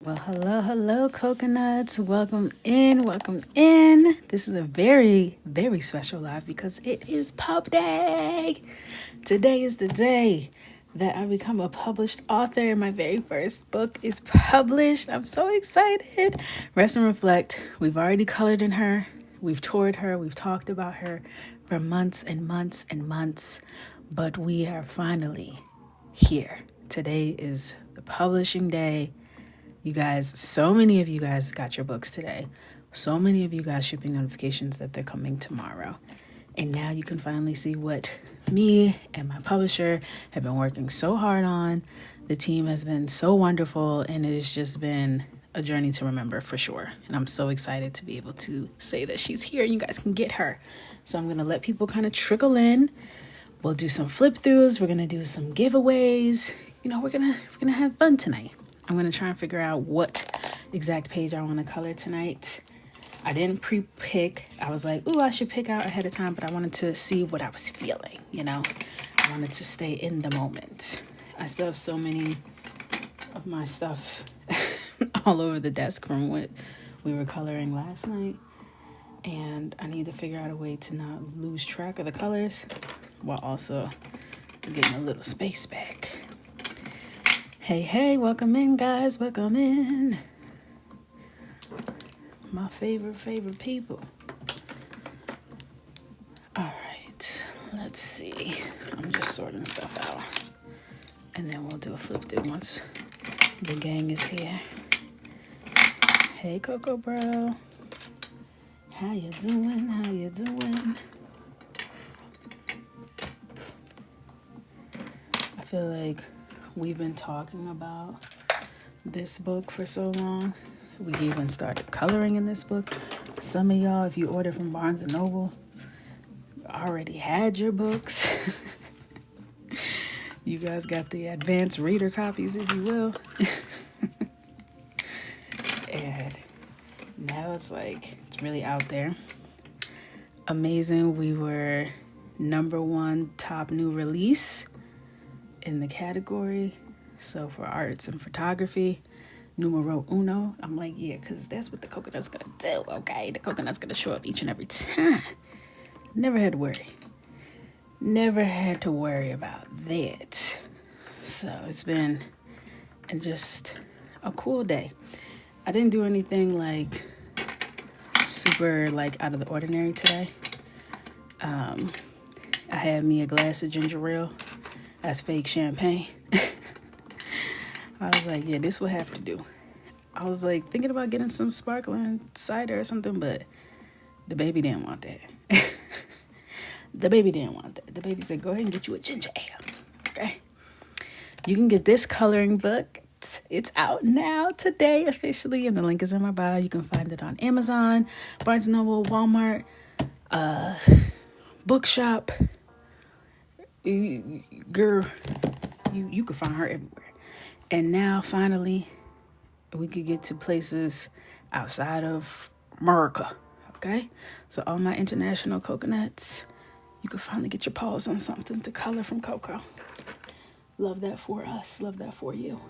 Well, hello, coconuts. Welcome in, welcome in. This is a very, very special live because it is pub day. Today is the day that I become a published author and my very first book is published. I'm so excited. Rest and reflect. We've already colored in her. We've toured her. We've talked about her for months and months and months. But we are finally here. Today is the publishing day. You guys, so many of you guys got your books today. So many of you guys shipping notifications that they're coming tomorrow. And now you can finally see what me and my publisher have been working so hard on. The team has been so wonderful and it has just been a journey to remember for sure. And I'm so excited to be able to say that she's here and you guys can get her. So I'm going to let people kind of trickle in. We'll do some flip throughs. We're going to do some giveaways. We're going to have fun tonight. I'm going to try and figure out what exact page I want to color tonight. I didn't pre-pick. I was like, ooh, I should pick out ahead of time, but I wanted to see what I was feeling, I wanted to stay in the moment. I still have so many of my stuff all over the desk from what we were coloring last night. And I need to figure out a way to not lose track of the colors while also getting a little space back. Hey, welcome in, guys. Welcome in. My favorite people. All right, let's see. I'm just sorting stuff out. And then we'll do a flip through once the gang is here. Hey, Coco Bro. How you doing? I feel like we've been talking about this book for so long. We even started coloring in this book. Some of y'all, if you order from Barnes & Noble, already had your books. You guys got the advanced reader copies, if you will. And now it's really out there. Amazing. We were #1 top new release in the category. So for arts and photography, numero uno. I'm like, yeah, because that's what the coconut's gonna do, okay? The coconut's gonna show up each and every time. Never had to worry about that. So it's been just a cool day. I didn't do anything super out of the ordinary today. I had me a glass of ginger ale. That's fake champagne. I was like, yeah, this will have to do. I was thinking about getting some sparkling cider or something, but the baby didn't want that. The baby said, go ahead and get you a ginger ale. Okay. You can get this coloring book. It's out now today officially, and the link is in my bio. You can find it on Amazon, Barnes & Noble, Walmart, Bookshop. Girl, you could find her everywhere. And now finally we could get to places outside of America. Okay, so all my international coconuts, you can finally get your paws on something to color from Coco. Love that for us. Love that for you.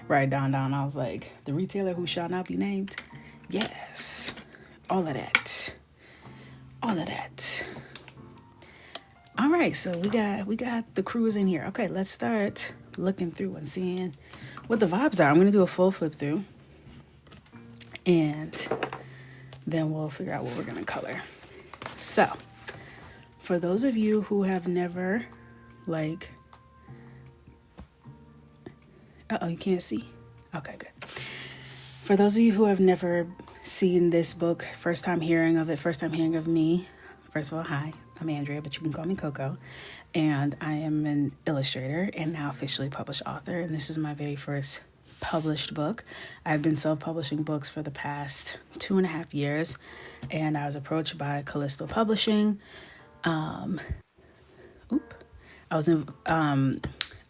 Right down. I was like, the retailer who shall not be named. Yes, all of that. All right, so we got the crews in here. Okay, let's start looking through and seeing what the vibes are. I'm gonna do a full flip through, and then we'll figure out what we're gonna color. So, for those of you who have never you can't see? Okay, good. For those of you who have never seen this book, first time hearing of me, first of all, hi, I'm Andrea, but you can call me Coco. And I am an illustrator and now officially published author. And this is my very first published book. I've been self-publishing books for the past 2.5 years. And I was approached by Callisto Publishing. I was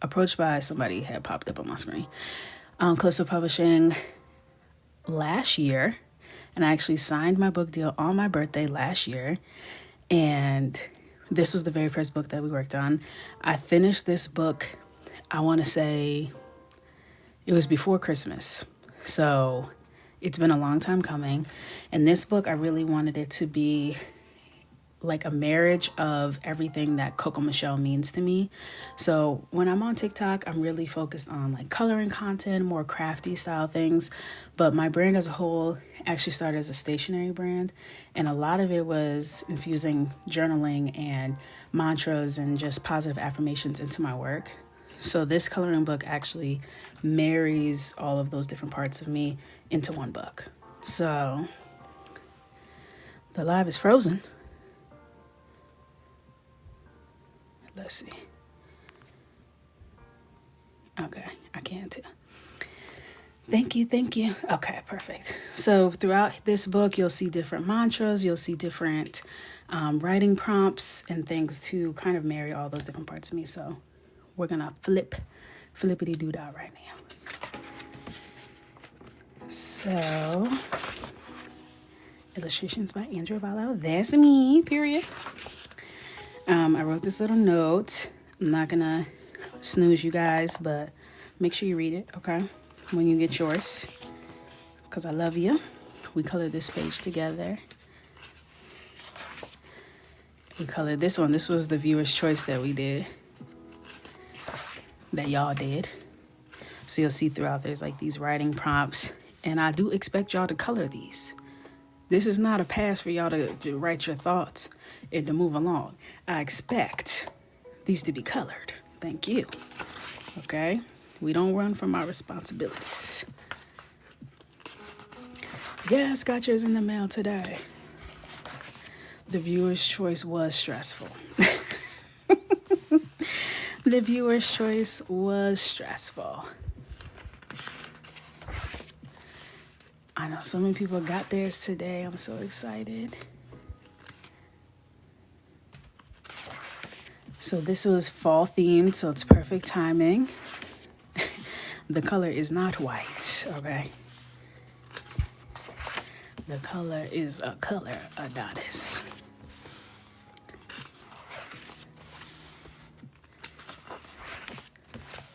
approached by somebody had popped up on my screen. Callisto Publishing last year. And I actually signed my book deal on my birthday last year. And this was the very first book that we worked on. I finished this book, I want to say It was before Christmas. So it's been a long time coming. And this book, I really wanted it to be like a marriage of everything that Coco Michelle means to me. So when I'm on TikTok, I'm really focused on like coloring content, more crafty style things. But my brand as a whole actually started as a stationery brand. And a lot of it was infusing journaling and mantras and just positive affirmations into my work. So this coloring book actually marries all of those different parts of me into one book. So the live is frozen. Let's see. Okay, I can't tell. Thank you. Okay, perfect. So throughout this book, you'll see different mantras, you'll see different writing prompts and things to kind of marry all those different parts of me. So we're gonna flippity doo dah right now. So illustrations by Andrea Barlow. That's me, period. I wrote this little note. I'm not gonna snooze you guys, but make sure you read it, okay? When you get yours, because I love you. We colored this page together. We colored this one. This was the viewer's choice that we did, that y'all did. So you'll see throughout there's like these writing prompts, and I do expect y'all to color these. This is not a pass for y'all to write your thoughts and to move along. I expect these to be colored. Thank you. Okay? We don't run from our responsibilities. Yes, got yours in the mail today. The viewer's choice was stressful. The viewer's choice was stressful. I know so many people got theirs today. I'm so excited. So this was fall themed, so it's perfect timing. The color is not white, okay? The color is a color Adonis.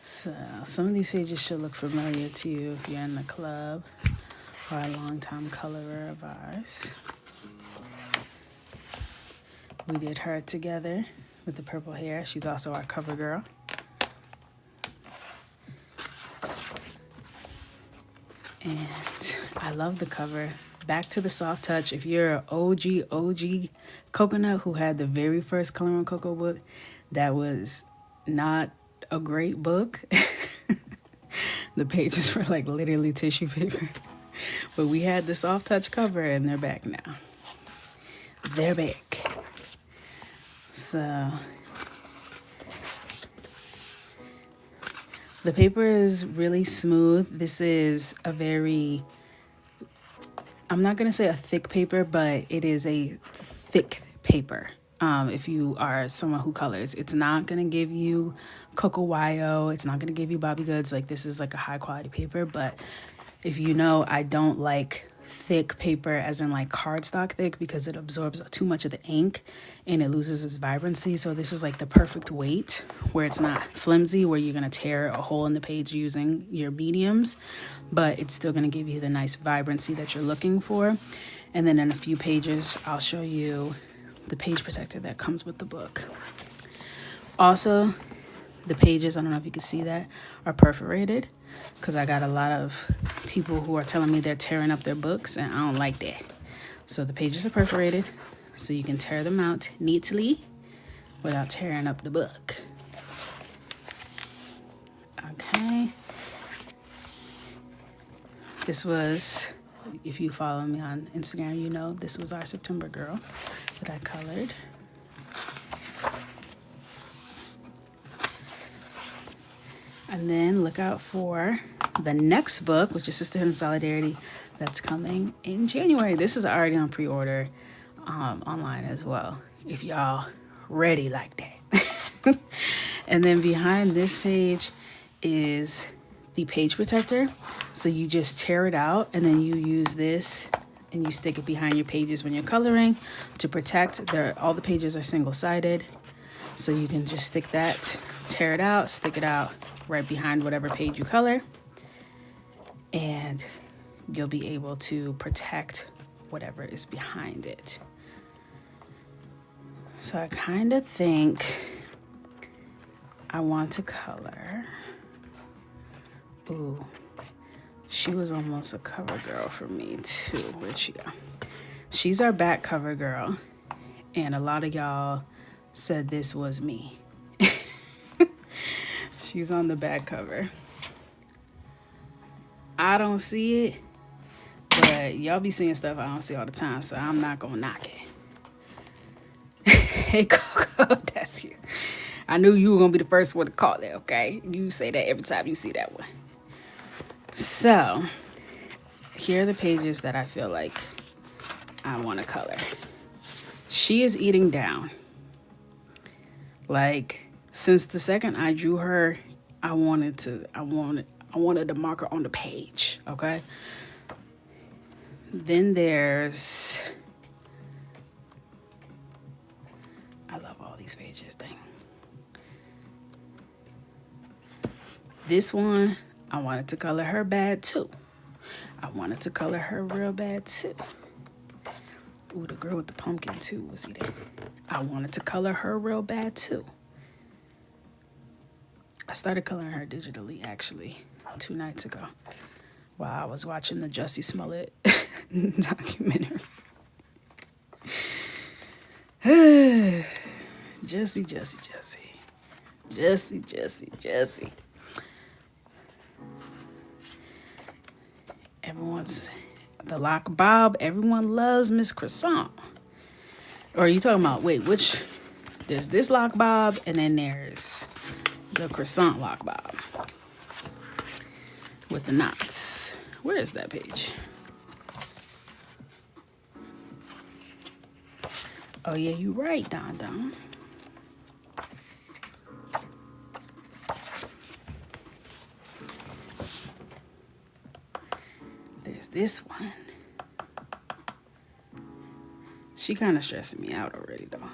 So some of these pages should look familiar to you if you're in the club or a longtime colorer of ours. We did her together with the purple hair. She's also our cover girl. And I love the cover. Back to the soft touch. If you're an OG coconut who had the very first Coloring Coco book, that was not a great book. The pages were like literally tissue paper. But we had the soft touch cover, and they're back now. They're back. So the paper is really smooth. This is a very, I'm not going to say a thick paper, but it is a thick paper. If you are someone who colors, it's not going to give you Coco Wyo. It's not going to give you Bobby Goods. Like, this is like a high quality paper. But if you know, I don't like thick paper as in like cardstock thick, because it absorbs too much of the ink and it loses its vibrancy. So this is like the perfect weight where it's not flimsy, where you're going to tear a hole in the page using your mediums, but it's still going to give you the nice vibrancy that you're looking for. And then in a few pages, I'll show you the page protector that comes with the book. Also, the pages, I don't know if you can see that, are perforated, because I got a lot of people who are telling me they're tearing up their books, and I don't like that. So the pages are perforated, so you can tear them out neatly without tearing up the book. Okay. This was, if you follow me on Instagram, you know this was our September girl that I colored. And then look out for the next book, which is Sisterhood and Solidarity, that's coming in January. This is already on pre-order online as well, if y'all ready like that. And then behind this page is the page protector. So you just tear it out, and then you use this and you stick it behind your pages when you're coloring to protect. All the pages are single-sided, so you can just stick that, tear it out, stick it out right behind whatever page you color, and you'll be able to protect whatever is behind it. So I kind of think I want to color. Ooh, she was almost a cover girl for me too. Where'd she go? She's our back cover girl, and a lot of y'all said this was me. She's on the back cover. I don't see it, but y'all be seeing stuff I don't see all the time, so I'm not gonna knock it. Hey Coco, that's you. I knew you were gonna be the first one to call it, okay? You say that every time you see that one. So, here are the pages that I feel like I want to color. She is eating down. Like, since the second I drew her, I wanted to mark her on the page, okay? Then there's, I love all these pages, dang. This one, I wanted to color her bad too. I wanted to color her real bad too. Ooh, the girl with the pumpkin too was eating. I wanted to color her real bad too. I started coloring her digitally actually 2 nights ago while I was watching the Jussie Smollett documentary. Jussie. Everyone's the Lock Bob. Everyone loves Miss Croissant. Or are you talking about, wait, which? There's this Lock Bob, and then there's the Croissant Lock Bob with the knots. Where is that page? Oh, yeah, you're right, Don Don. There's this one. She kind of stressing me out already, though.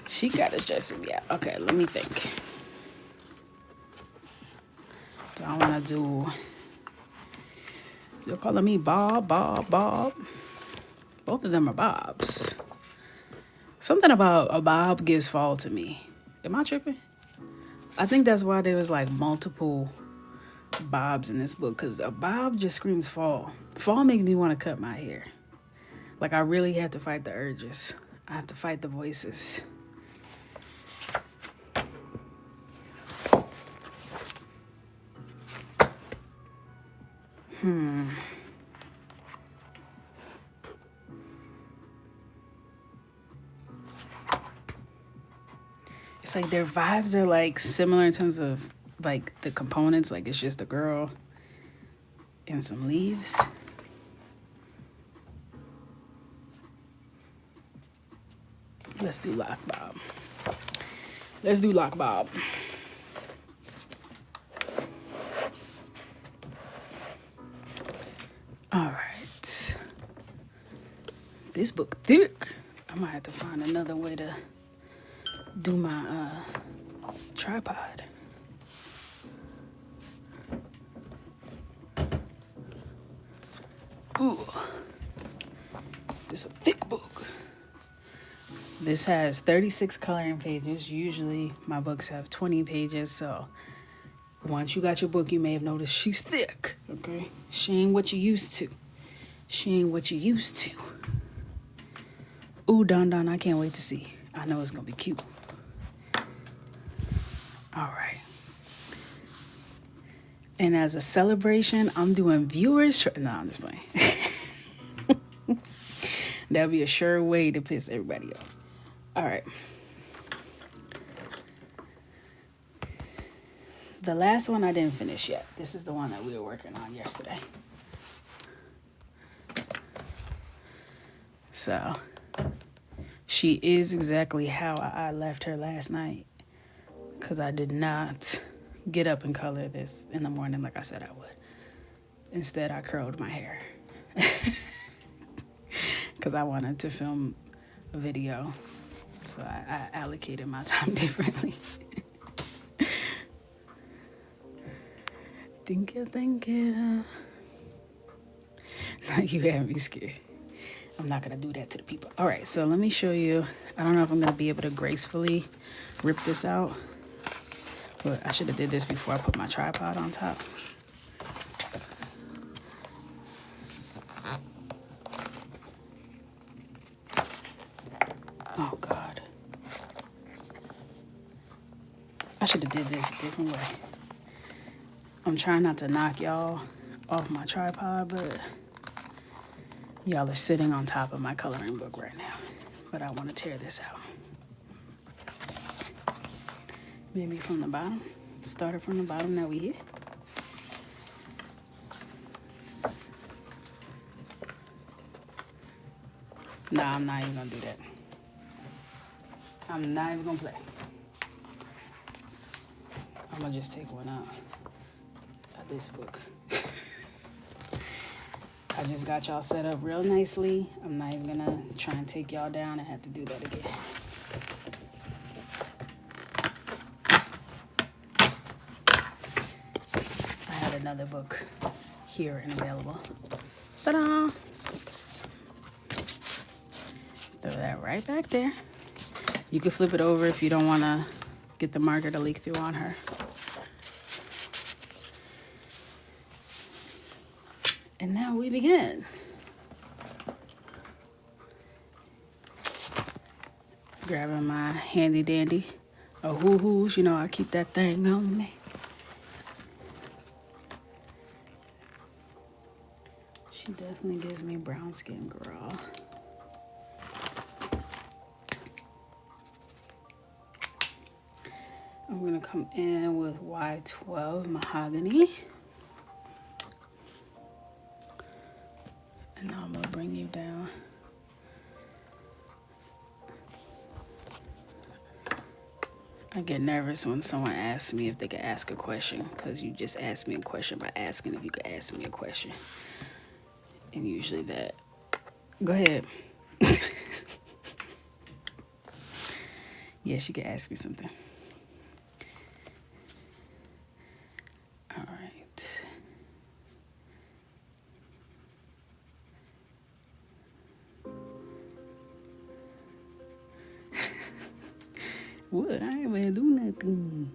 She kind of stressing me out. Okay, let me think. Do I want to do... You're calling me Bob. Both of them are Bobs. Something about a Bob gives fall to me. Am I tripping? I think that's why there was like multiple Bobs in this book, because a Bob just screams fall. Fall makes me want to cut my hair. Like, I really have to fight the urges. I have to fight the voices. It's like their vibes are like similar in terms of like the components. Like, it's just a girl and some leaves. Let's do Lock Bob. All right. This book thick. I might have to find another way to do my tripod. Ooh. This is a thick book. This has 36 coloring pages. Usually my books have 20 pages, so once you got your book, you may have noticed she's thick, okay? She ain't what you used to. Ooh, Don Don, I can't wait to see. I know it's gonna be cute. All right. And as a celebration, I'm doing viewers. No, I'm just playing. That'll be a sure way to piss everybody off. All right. The last one I didn't finish yet. This is the one that we were working on yesterday. So, she is exactly how I left her last night, because I did not get up and color this in the morning like I said I would. Instead, I curled my hair because I wanted to film a video, so I allocated my time differently. Thank you, thank you. Now you have me scared. I'm not gonna do that to the people. All right, so let me show you. I don't know if I'm gonna be able to gracefully rip this out, but I should have did this before I put my tripod on top. Oh God. I should have did this a different way. I'm trying not to knock y'all off my tripod, but y'all are sitting on top of my coloring book right now. But I want to tear this out. Maybe from the bottom. Started from the bottom, now we here. Nah, I'm not even gonna do that. I'm not even gonna play. I'm gonna just take one out of this book. I just got y'all set up real nicely. I'm not even gonna try and take y'all down and have to do that again. I had another book here and available. Ta-da! Throw that right back there. You can flip it over if you don't want to get the marker to leak through on her. And now we begin. Grabbing my handy dandy Ohuhus, you know I keep that thing on me. She definitely gives me brown skin, girl. I'm gonna come in with Y12 mahogany. And now I'm gonna bring you down. I get nervous when someone asks me if they could ask a question, because you just ask me a question by asking if you could ask me a question. And usually that, go ahead. Yes, you can ask me something. All right. What? I ain't gonna do nothing.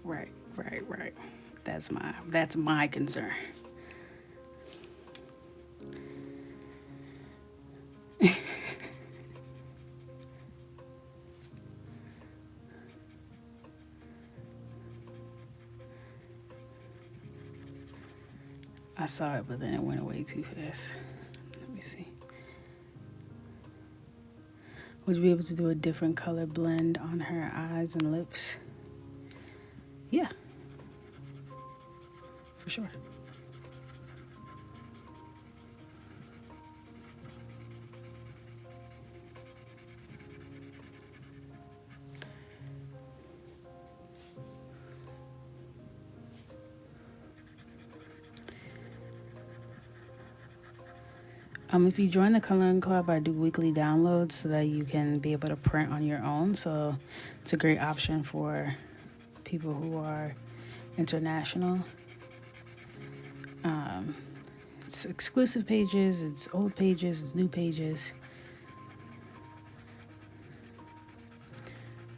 Right. That's my concern. I saw it, but then it went away too fast. Let me see. Would you be able to do a different color blend on her eyes and lips? Yeah, for sure. If you join the coloring club, I do weekly downloads so that you can be able to print on your own. So it's a great option for people who are international. It's exclusive pages, it's old pages, it's new pages.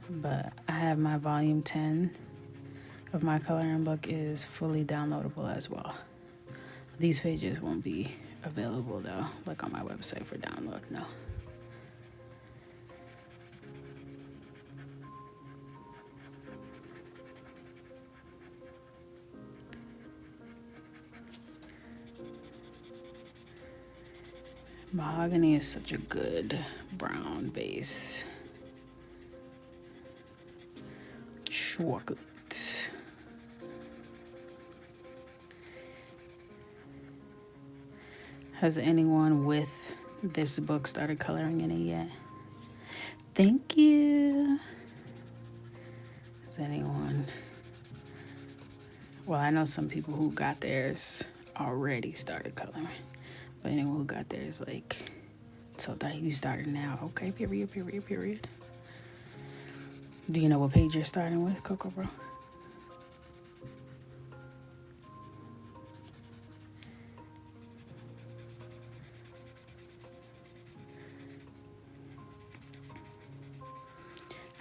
But I have my volume 10 of my coloring book is fully downloadable as well. These pages won't be available though, like on my website for download, no. Mahogany is such a good brown base. Chocolate. Has anyone with this book started coloring in it yet? Thank you. Has anyone? Well, I know some people who got theirs already started coloring. But anyone who got theirs like So that you started now. Okay, period, period, period. Do you know what page you're starting with, Coco Bro?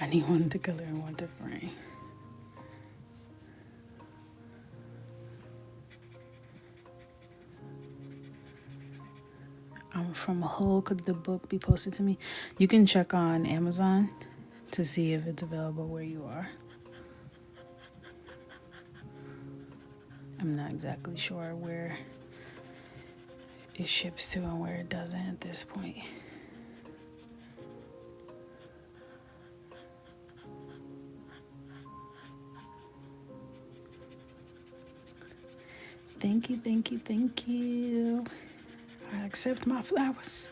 I need one to color and one to frame. I'm from Ohuhu. Could the book be posted to me? You can check on Amazon to see if it's available where you are. I'm not exactly sure where it ships to and where it doesn't at this point. Thank you, thank you, thank you. I accept my flowers.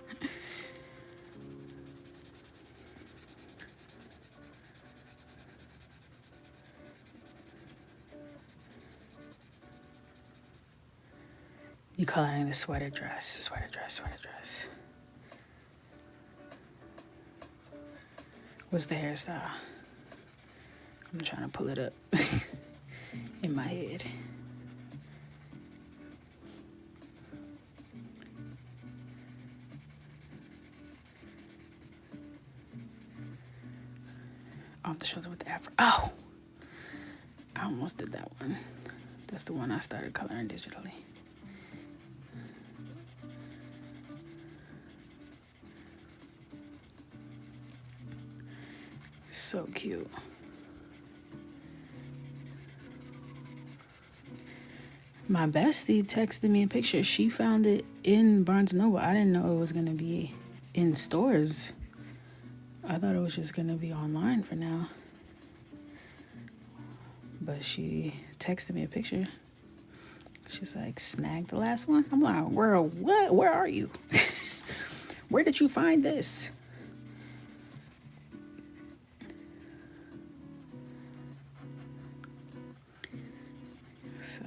You coloring the sweater dress, sweater dress, sweater dress. What's the hairstyle? I'm trying to pull it up in my head. Off the shoulder with the afro. Oh! I almost did that one. That's the one I started coloring digitally. So cute. My bestie texted me a picture. She found it in Barnes & Noble. I didn't know it was going to be in stores. I thought it was just going to be online for now. But she texted me a picture. She's like, snag the last one? I'm like, girl, what? Where are you? Where did you find this? So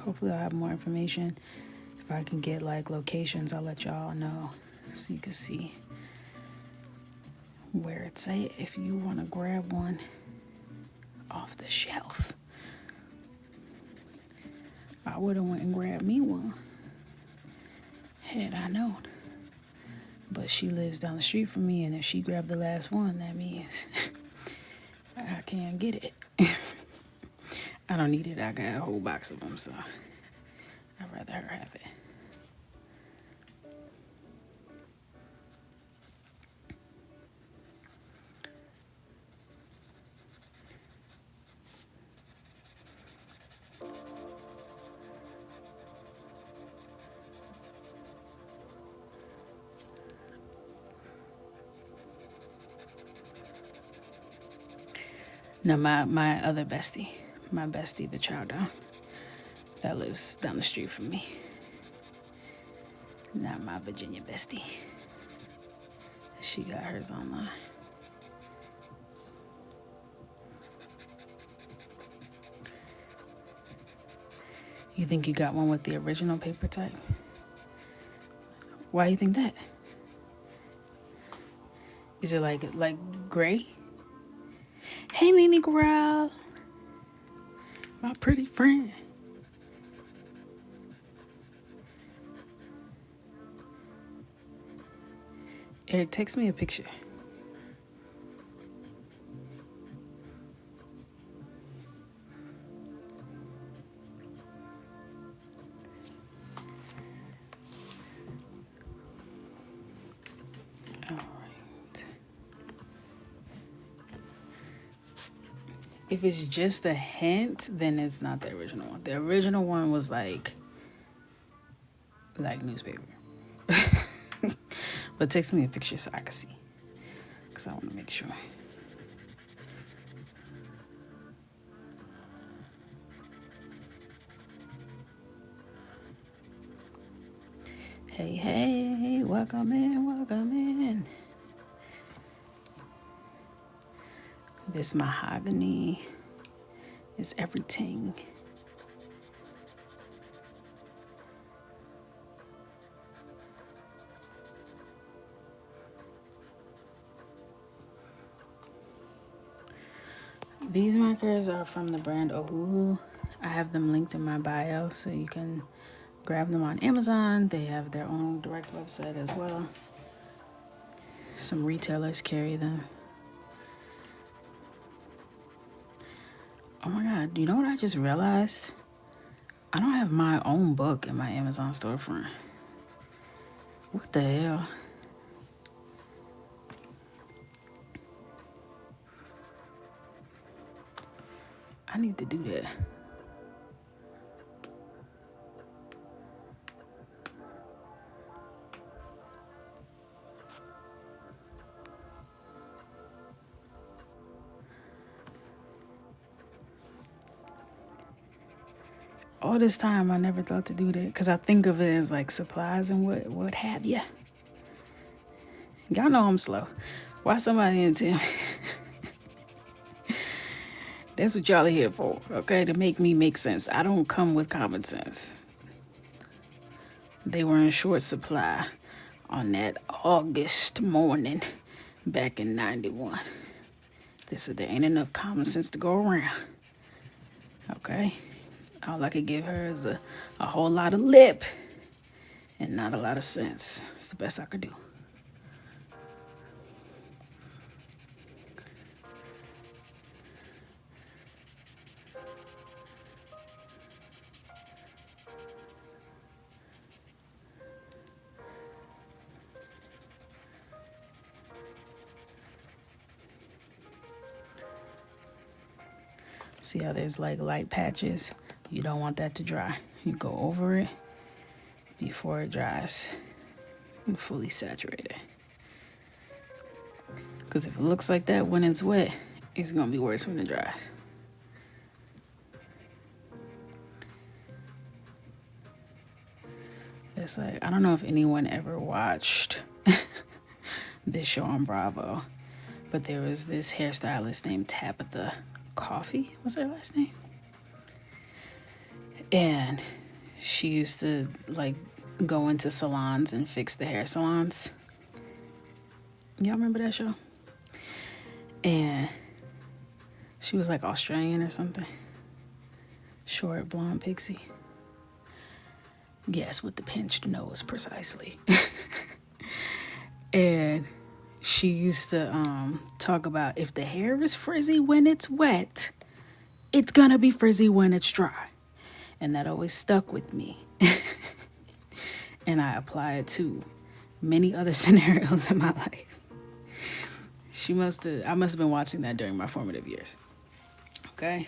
hopefully I'll have more information. If I can get like locations, I'll let y'all know so you can see where it's at if you want to grab one off the shelf. I would have went and grabbed me one had I known. But she lives down the street from me, and if she grabbed the last one, that means I can't get it. I don't need it. I got a whole box of them, so I'd rather her have it. No, my other bestie, the child down, that lives down the street from me. Not my Virginia bestie. She got hers online. You think you got one with the original paper type? Why do you think that? Is it like gray? Hey, Mimi girl, my pretty friend. Eric, text me a picture. All right. If it's just a hint, then it's not the original one. The original one was like newspaper. But text me a picture so I can see, because I want to make sure. Hey, hey, welcome in, welcome in. This mahogany is everything. These markers are from the brand Ohuhu. I have them linked in my bio so you can grab them on Amazon. They have their own direct website as well. Some retailers carry them. Oh my God, you know what I just realized? I don't have my own book in my Amazon storefront. What the hell? I need to do that. All this time, I never thought to do that because I think of it as like supplies and what have you. Y'all know I'm slow. Why somebody didn't tell me? That's what y'all are here for, okay? To make me make sense. I don't come with common sense. They were in short supply on that August morning back in 91. They said there ain't enough common sense to go around. Okay? All I could give her is a whole lot of lip and not a lot of sense. It's the best I could do. See how there's like light patches? You don't want that to dry. You go over it before it dries and fully saturate it. Because if it looks like that when it's wet, it's going to be worse when it dries. It's like, I don't know if anyone ever watched this show on Bravo, but there was this hairstylist named Tabitha Coffee, was her last name? And she used to like go into salons and fix the hair salons. Y'all remember that show? And she was like Australian or something. Short blonde pixie. Yes, with the pinched nose precisely. And she used to talk about if the hair is frizzy when it's wet, it's gonna be frizzy when it's dry. And that always stuck with me. And I apply it to many other scenarios in my life. I must have been watching that during my formative years. Okay?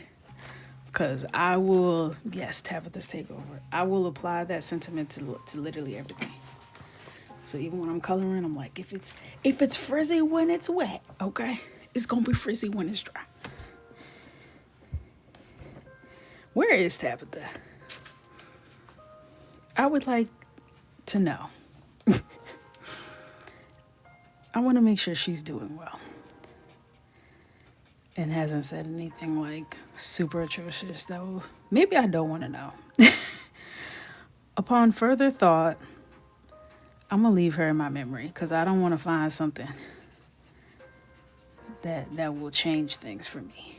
Because I will, yes, Tabitha's Takeover. I will apply that sentiment to literally everything. So even when I'm coloring, I'm like, if it's frizzy when it's wet, okay, it's gonna be frizzy when it's dry. Where is Tabitha? I would like to know. I want to make sure she's doing well and hasn't said anything like super atrocious though. Maybe I don't want to know. Upon further thought, I'm gonna leave her in my memory because I don't want to find something that will change things for me.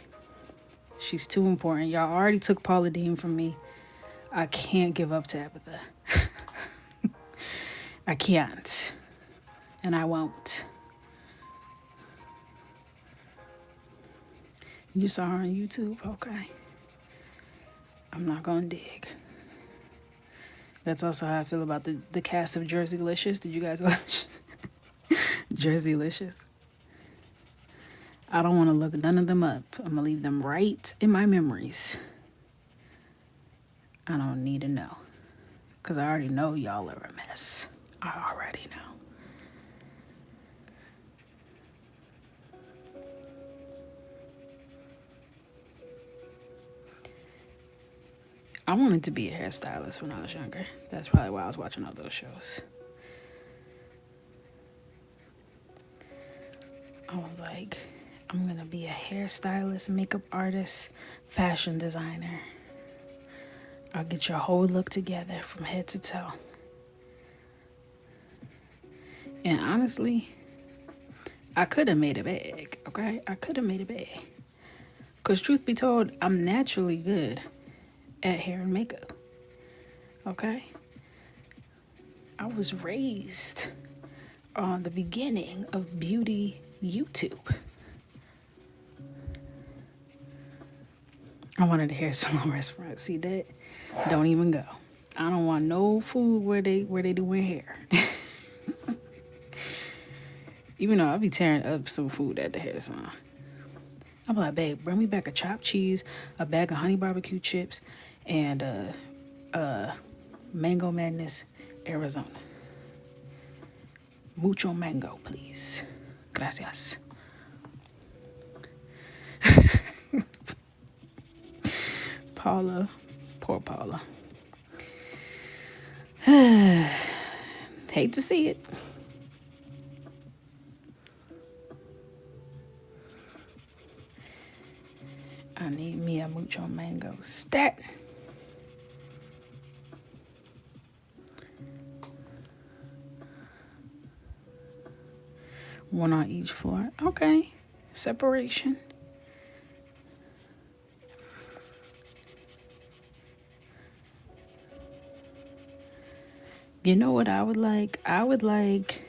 She's too important. Y'all already took Paula Deen from me. I can't give up Tabitha. I can't. And I won't. You saw her on YouTube? Okay. I'm not gonna dig. That's also how I feel about the cast of Jerseylicious. Did you guys watch Jerseylicious? I don't want to look none of them up. I'm gonna leave them right in my memories. I don't need to know. Because I already know y'all are a mess. I already know. I wanted to be a hairstylist when I was younger. That's probably why I was watching all those shows. I was like, I'm going to be a hairstylist, makeup artist, fashion designer. I'll get your whole look together from head to toe. And honestly, I could have made a bag, okay? I could have made a bag. Because truth be told, I'm naturally good at hair and makeup. Okay? I was raised on the beginning of beauty YouTube. I wanted a hair salon restaurant. See that? Don't even go. I don't want no food where they doing hair. Even though I'll be tearing up some food at the hair salon. I'm like, babe, bring me back a chopped cheese, a bag of honey barbecue chips, and Mango Madness, Arizona. Mucho mango, please. Gracias. Paula. Poor Paula. Hate to see it. I need me a mucho mango stat. One on each floor. Okay. Separation. You know what I would like? I would like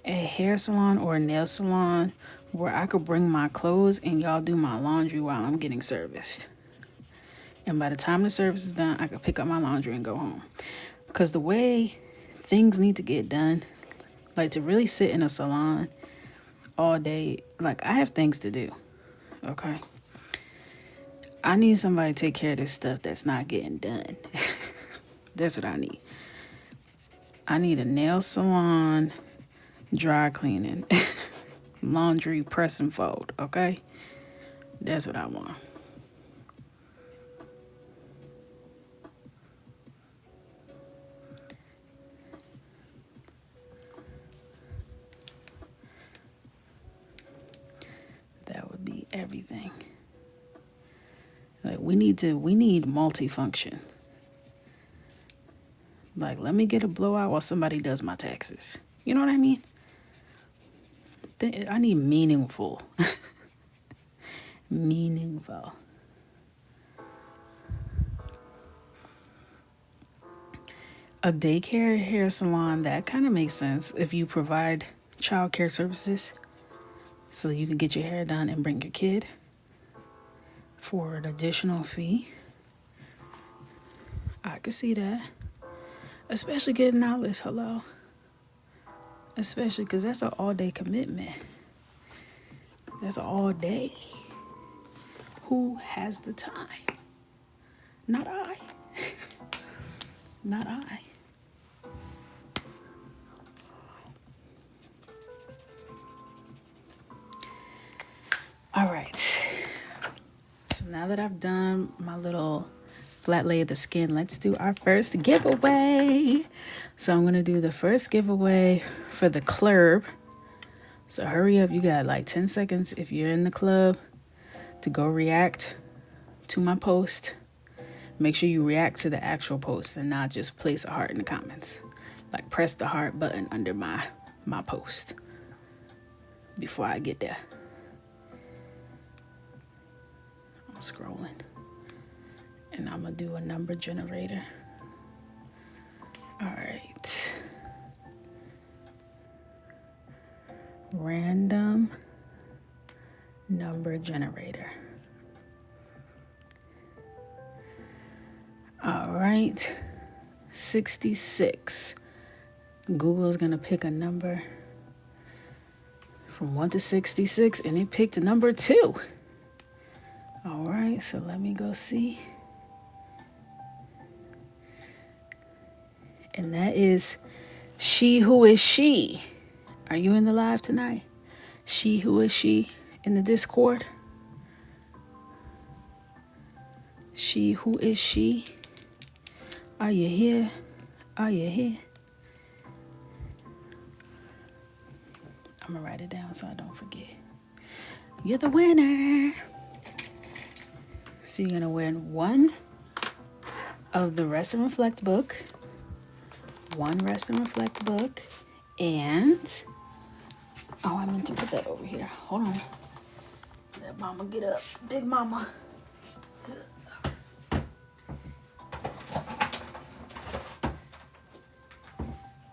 a hair salon or a nail salon where I could bring my clothes and y'all do my laundry while I'm getting serviced. And by the time the service is done, I could pick up my laundry and go home. Because the way things need to get done, like to really sit in a salon all day, like I have things to do, okay? I need somebody to take care of this stuff that's not getting done. That's what I need. I need a nail salon, dry cleaning, laundry, press and fold, okay? That's what I want. That would be everything. Like we need multifunction. Like let me get a blowout while somebody does my taxes. You know what I mean? I need meaningful. Meaningful. A daycare hair salon, that kind of makes sense if you provide childcare services so you can get your hair done and bring your kid for an additional fee. I could see that. Especially getting outlets, hello. Especially because that's an all-day commitment. That's all day. Who has the time? Not I. Not I. All right. So now that I've done my little flat lay of the skin, let's do our first giveaway. So I'm going to do the first giveaway for the club. So hurry up. You got like 10 seconds if you're in the club to go react to my post. Make sure you react to the actual post and not just place a heart in the comments. Like press the heart button under my post before I get there. I'm scrolling. And I'm going to do a number generator. All right. Random number generator. All right. 66. Google's going to pick a number from 1 to 66, and it picked number 2. All right, so let me go see. And that is She Who Is She. Are you in the live tonight? She Who Is She in the Discord? She Who Is She? Are you here? Are you here? I'm going to write it down so I don't forget. You're the winner. So you're going to win one of the Rest and Reflect book. One Rest and Reflect book. And, oh, I meant to put that over here. Hold on. Let mama get up. Big mama.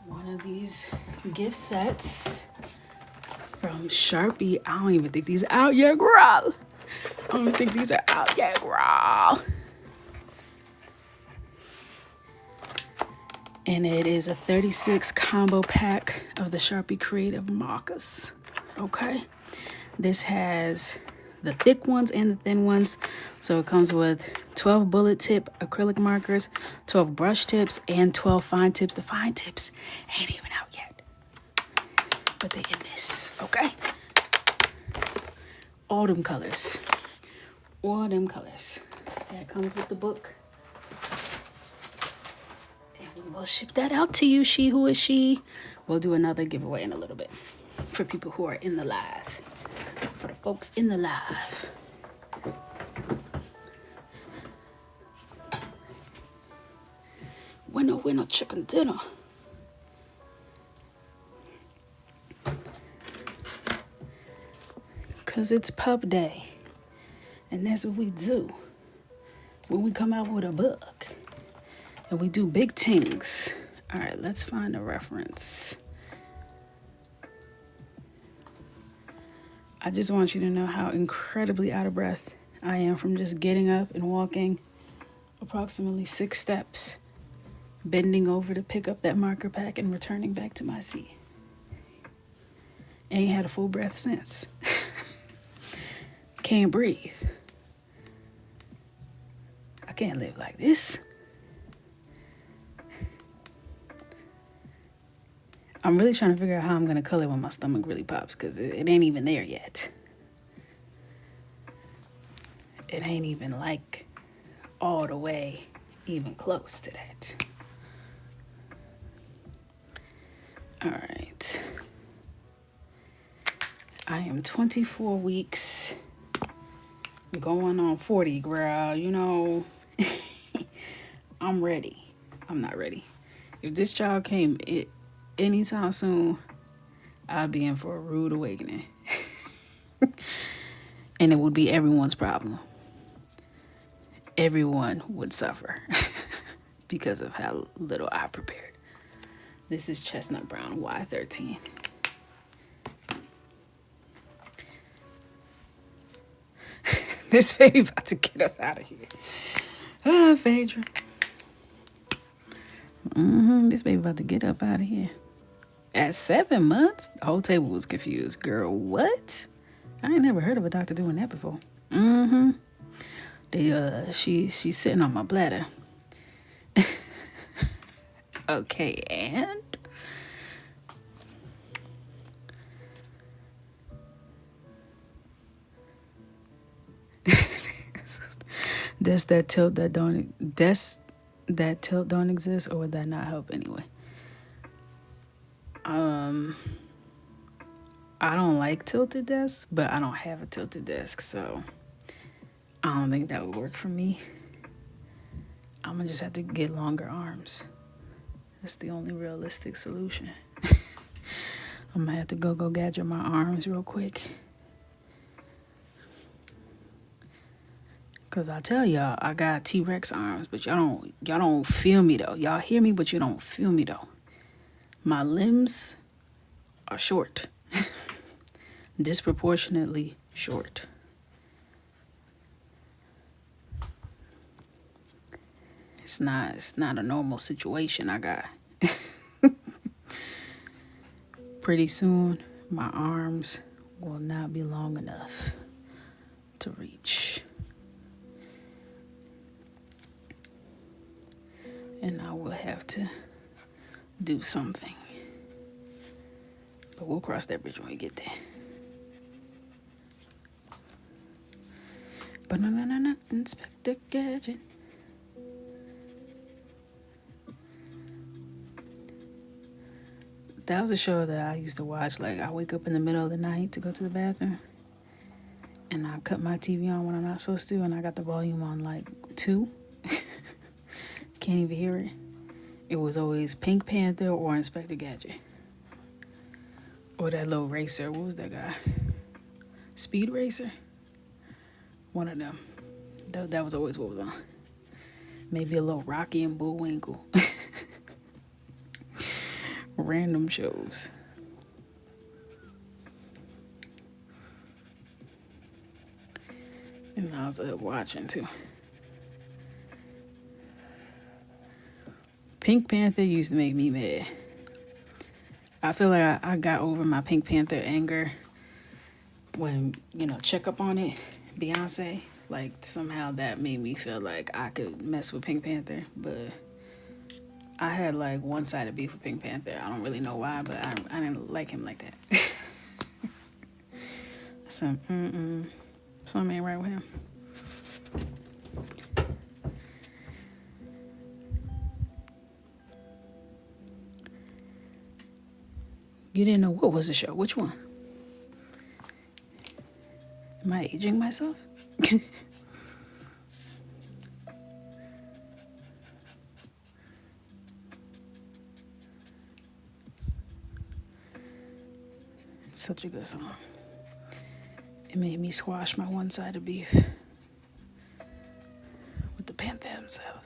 One of these gift sets from Sharpie. I don't even think these are out yet, girl. I don't think these are out yet, girl. And it is a 36 combo pack of the Sharpie Creative markers. Okay. This has the thick ones and the thin ones. So it comes with 12 bullet tip acrylic markers, 12 brush tips, and 12 fine tips. The fine tips ain't even out yet, but they in this, okay? All them colors. All them colors. So that comes with the book. And we will ship that out to you, she who is she. We'll do another giveaway in a little bit for people who are in the live. For the folks in the live. Winner, chicken dinner. Because it's pub day. And that's what we do. When we come out with a book. And we do big things. All right, let's find a reference. I just want you to know how incredibly out of breath I am from just getting up and walking approximately 6 steps, bending over to pick up that marker pack and returning back to my seat. Ain't had a full breath since. Can't breathe. I can't live like this. I'm really trying to figure out how I'm going to color when my stomach really pops, because it ain't even there yet. It ain't even like all the way even close to that. All right. I am 24 weeks going on 40, girl. You know, I'm ready. I'm not ready. If this child came anytime soon, I'd be in for a rude awakening. And it would be everyone's problem. Everyone would suffer because of how little I prepared. This is Chestnut Brown Y13. This baby about to get up out of here. Ah, Phaedra. This baby about to get up out of here. At 7 months, the whole table was confused. Girl, what? I ain't never heard of a doctor doing that before. She's sitting on my bladder. Okay, and does that tilt don't exist, or would that not help anyway? I don't like tilted desks, but I don't have a tilted desk, so I don't think that would work for me. I'm gonna just have to get longer arms. That's the only realistic solution. I'm gonna have to go gadget my arms real quick. Cause I tell y'all, I got T-Rex arms, but y'all don't feel me though. Y'all hear me, but you don't feel me though. My limbs are short. Disproportionately short. It's not a normal situation I got. Pretty soon, my arms will not be long enough to reach. And I will have to do something. But we'll cross that bridge when we get there. Banana Inspector Gadget. That was a show that I used to watch. Like, I wake up in the middle of the night to go to the bathroom, and I cut my TV on when I'm not supposed to, and I got the volume on like 2. Can't even hear it. It was always Pink Panther or Inspector Gadget. Or that little racer. What was that guy? Speed Racer? One of them. That was always what was on. Maybe a little Rocky and Bullwinkle. Random shows. And I was up watching too. Pink Panther used to make me mad. I feel like I got over my Pink Panther anger when, Check Up On It, Beyonce. Like, somehow that made me feel like I could mess with Pink Panther. But I had, like, one-sided beef with Pink Panther. I don't really know why, but I didn't like him like that. So, something ain't right with him. You didn't know what was the show? Which one? Am I aging myself? It's such a good song. It made me squash my one-sided beef with the Panther himself.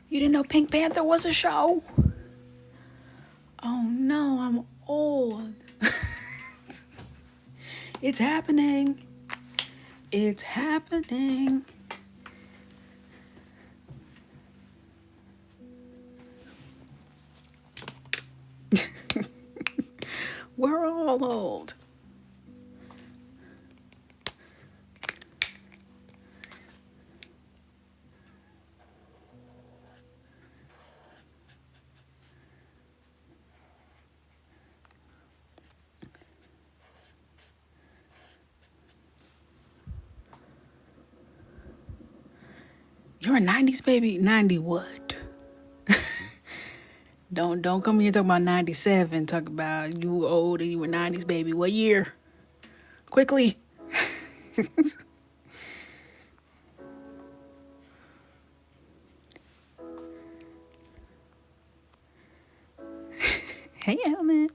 You didn't know Pink Panther was a show? Oh no, I'm old. It's happening. It's happening. We're all old. You're a 90s baby? 90 what? Don't come here talking about 97. Talk about you were old and you were 90s baby. What year? Quickly. Hey, Ellen.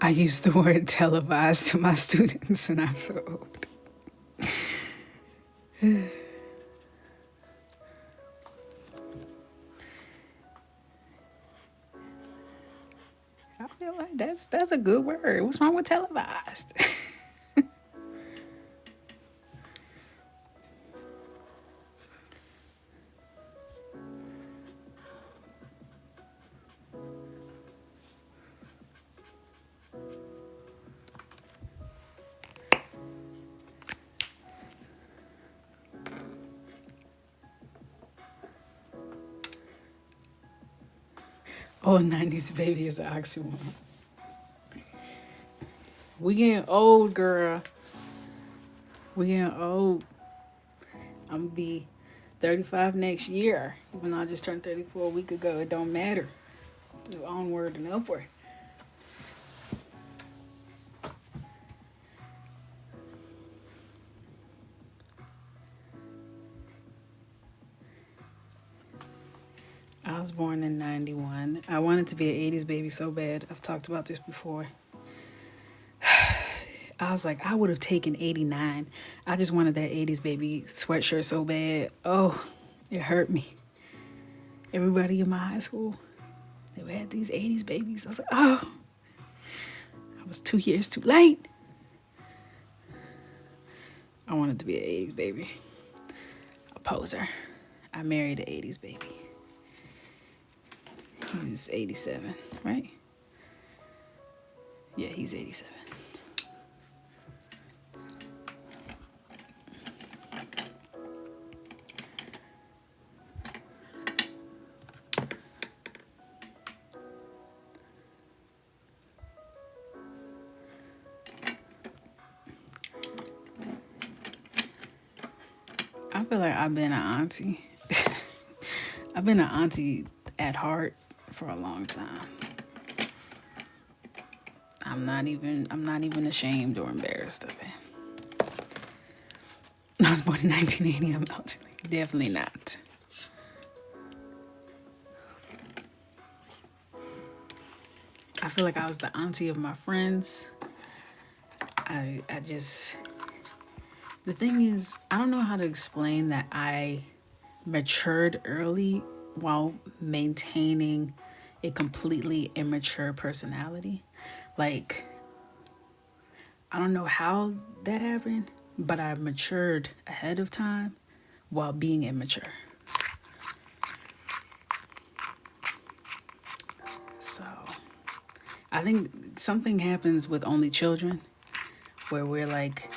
I use the word televised to my students and I feel old. I feel like that's a good word. What's wrong with televised? Oh, 90s baby is an oxymoron. We getting old, girl. We getting old. I'm gonna be 35 next year. Even though I just turned 34 a week ago, it don't matter. Onward and upward. I was born in 91. I wanted to be an 80s baby so bad. I've talked about this before. I was like, I would have taken 89. I just wanted that 80s baby sweatshirt so bad. Oh, it hurt me. Everybody in my high school, they had these 80s babies. I was like, oh, I was 2 years too late. I wanted to be an 80s baby. A poser. I married an 80s baby. He's 87, right? Yeah, he's 87. I feel like I've been an auntie. I've been an auntie at heart for a long time. I'm not even ashamed or embarrassed of it. I was born in 1980. I'm elderly. Definitely not. I feel like I was the auntie of my friends. I just, the thing is, I don't know how to explain that I matured early while maintaining a completely immature personality. Like, I don't know how that happened, but I matured ahead of time while being immature. So, I think something happens with only children where we're like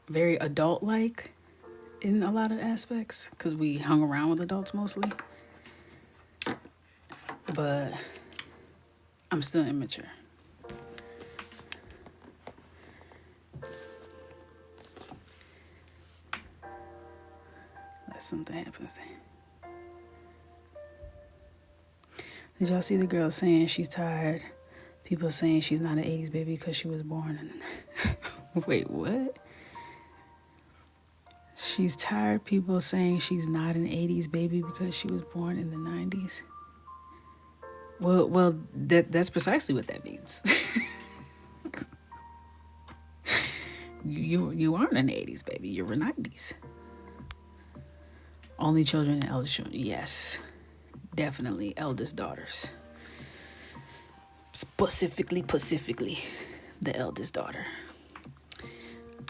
very adult like in a lot of aspects because we hung around with adults mostly. But I'm still immature. Unless something happens there. Did y'all see the girl saying she's tired? People saying she's not an 80s baby because she was born in... Wait, what? She's tired people saying she's not an 80s baby because she was born in the 90s. Well, that's precisely what that means. You aren't an 80s baby. You're a 90s. Only children and eldest children. Yes, definitely eldest daughters. Specifically, the eldest daughter.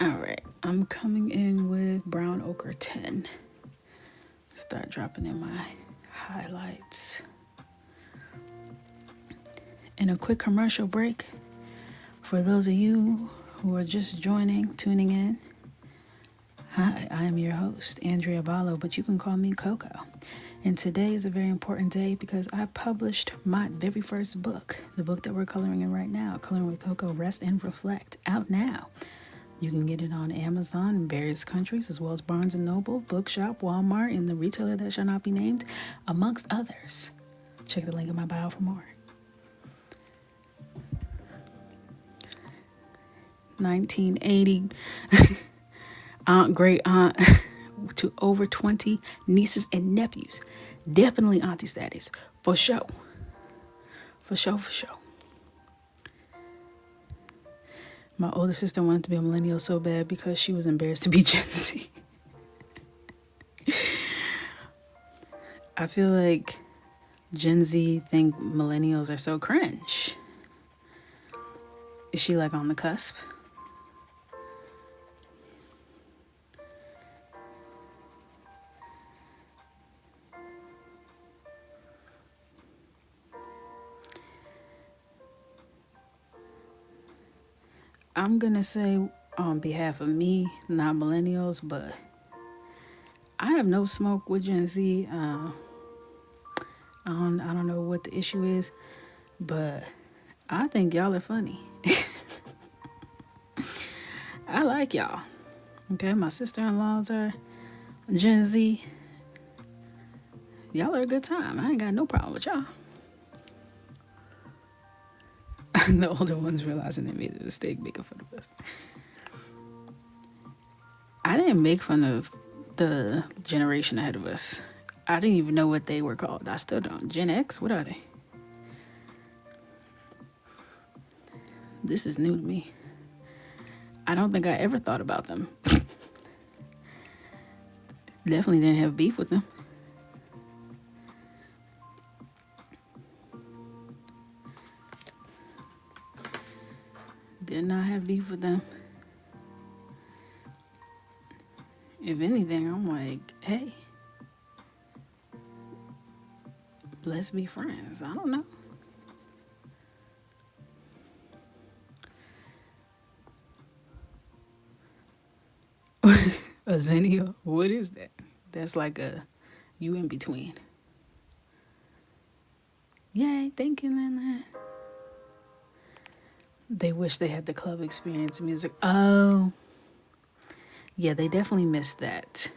All right, I'm coming in with brown ochre 10. Start dropping in my highlights. And a quick commercial break for those of you who are just tuning in. Hi, I am your host, Andrea Ballo, but you can call me Coco. And today is a very important day because I published my very first book, the book that we're coloring in right now, Coloring with Coco, Rest and Reflect, out now. You can get it on Amazon in various countries, as well as Barnes & Noble, Bookshop, Walmart, and the retailer that shall not be named, amongst others. Check the link in my bio for more. 1980, great aunt to over 20 nieces and nephews. Definitely auntie status, for sure. For sure. My older sister wanted to be a millennial so bad because she was embarrassed to be Gen Z. I feel like Gen Z think millennials are so cringe. Is she like on the cusp? I'm gonna say on behalf of me, not millennials, but I have no smoke with Gen Z. I don't know what the issue is, but I think y'all are funny. I like y'all. Okay, my sister-in-laws are Gen Z. Y'all are a good time. I ain't got no problem with y'all. The older ones realizing they made a mistake making fun of us. I didn't make fun of the generation ahead of us. I didn't even know what they were called. I still don't. Gen X? What are they? This is new to me. I don't think I ever thought about them. Definitely didn't have beef with them. Did not have beef with them. If anything, I'm like, hey, let's be friends. I don't know. A zennial? What is that? That's like a you in between. Yay, thank you, Lynn. They wish they had the club experience music. Oh, yeah, they definitely missed that.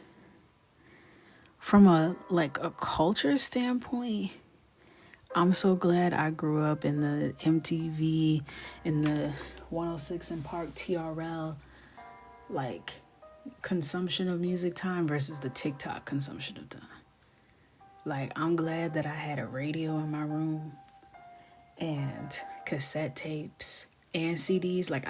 From a culture standpoint, I'm so glad I grew up in the MTV, in the 106 and Park TRL, consumption of music time versus the TikTok consumption of time. I'm glad that I had a radio in my room and cassette tapes and CDs. Like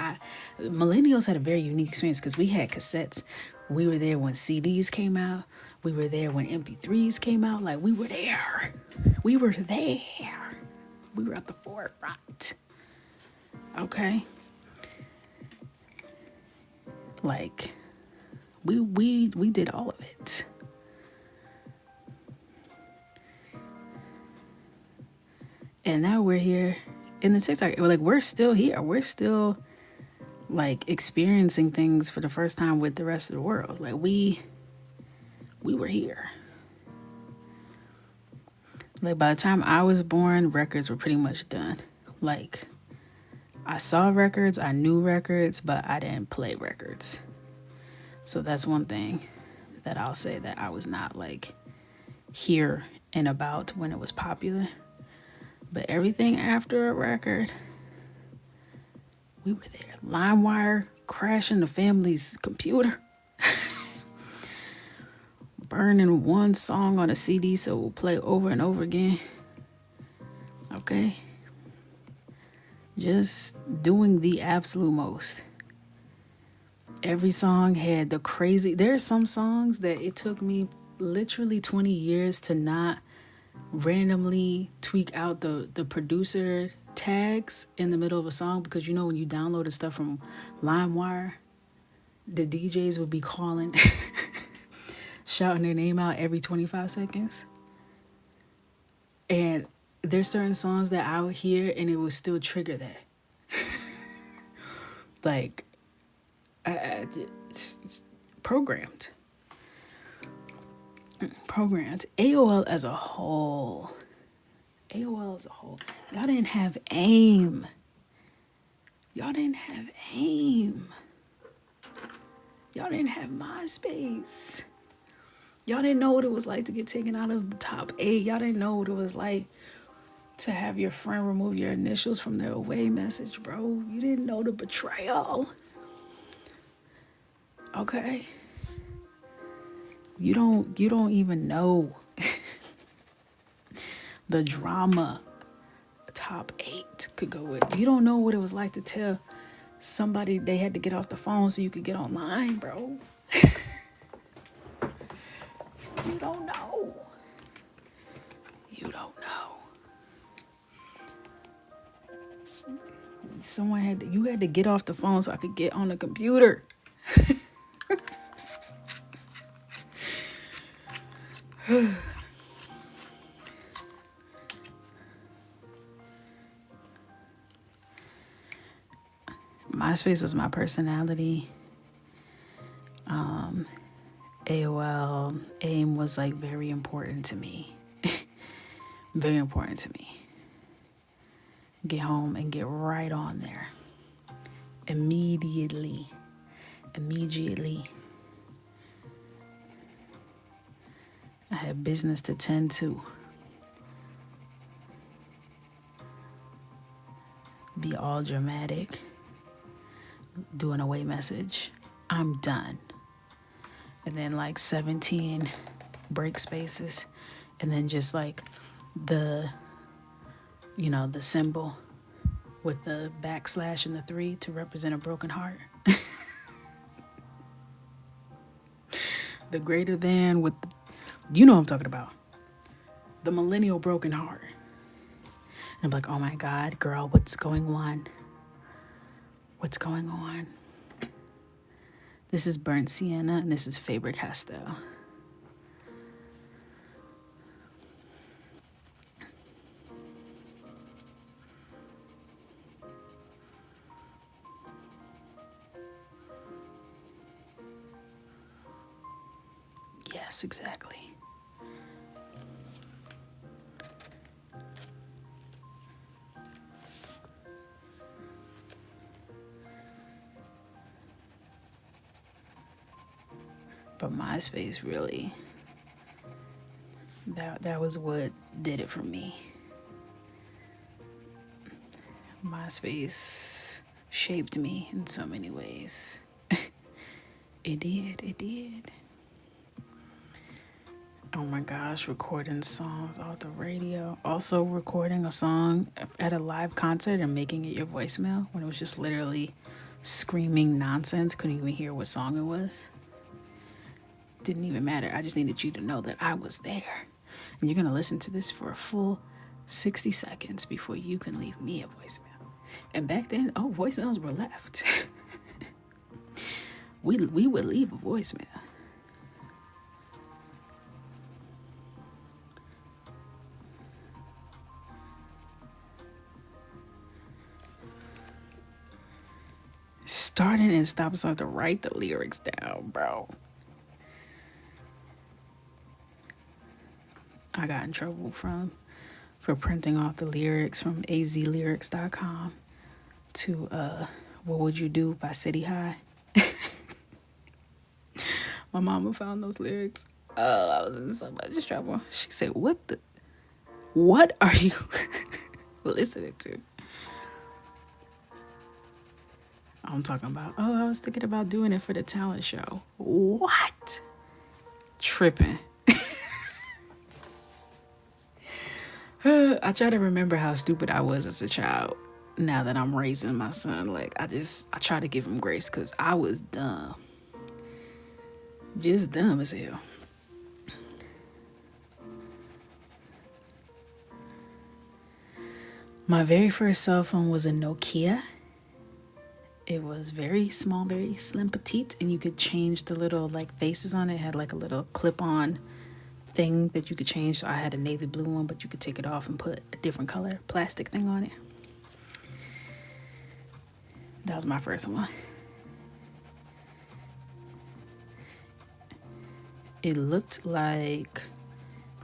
millennials had a very unique experience because we had cassettes. We were there when CDs came out. We were there when MP3s came out. Like we were there. We were there. We were at the forefront. Okay. Like we did all of it. And now we're here in the TikTok. Like we're still here. We're still like experiencing things for the first time with the rest of the world. Like we were here. Like by the time I was born, records were pretty much done. Like I saw records, I knew records, but I didn't play records. So that's one thing that I'll say that I was not like here and about when it was popular. But everything after a record, we were there. LimeWire crashing the family's computer. Burning one song on a CD so it will play over and over again. Okay? Just doing the absolute most. Every song had the crazy... There are some songs that it took me literally 20 years to not randomly tweak out the producer tags in the middle of a song, because you know when you downloaded stuff from LimeWire, the DJs would be calling shouting their name out every 25 seconds. And there's certain songs that I would hear and it would still trigger that. Like it's programmed. AOL as a whole. Y'all didn't have AIM. Y'all didn't have MySpace. Y'all didn't know what it was like to get taken out of the top 8. Y'all didn't know what it was like to have your friend remove your initials from their away message, bro. You didn't know the betrayal. Okay? You don't even know the drama top 8 could go with. You don't know what it was like to tell somebody they had to get off the phone so you could get online, bro. You don't know. You had to get off the phone so I could get on the computer. MySpace was my personality. AOL, AIM was like very important to me. Very important to me. Get home and get right on there. Immediately. I had business to tend to. Be all dramatic. Do an away message. I'm done. And then like 17 break spaces. And then just like the symbol with the backslash and the 3 to represent a broken heart. The greater than with, you know what I'm talking about. The millennial broken heart. And I'm like, oh my God, girl, what's going on? This is burnt sienna and this is Faber-Castell. Yes, exactly. But MySpace really, that was what did it for me. MySpace shaped me in so many ways. It did. Oh my gosh, recording songs off the radio. Also recording a song at a live concert and making it your voicemail when it was just literally screaming nonsense. Couldn't even hear what song it was. Didn't even matter. I just needed you to know that I was there. And you're going to listen to this for a full 60 seconds before you can leave me a voicemail. And back then, voicemails were left. we would leave a voicemail. Starting and stopping so I have to write the lyrics down, bro. I got in trouble for printing off the lyrics from azlyrics.com to What Would You Do by City High. My mama found those lyrics. Oh, I was in so much trouble. She said, what are you listening to? I'm talking about, I was thinking about doing it for the talent show. What? Tripping. I try to remember how stupid I was as a child. Now that I'm raising my son, like I try to give him grace because I was dumb. Just dumb as hell. My very first cell phone was a Nokia. It was very small, very slim, petite, and you could change the little like faces on it. It had like a little clip-on thing that you could change. So I had a navy blue one, but you could take it off and put a different color plastic thing on it. That was my first one. It looked like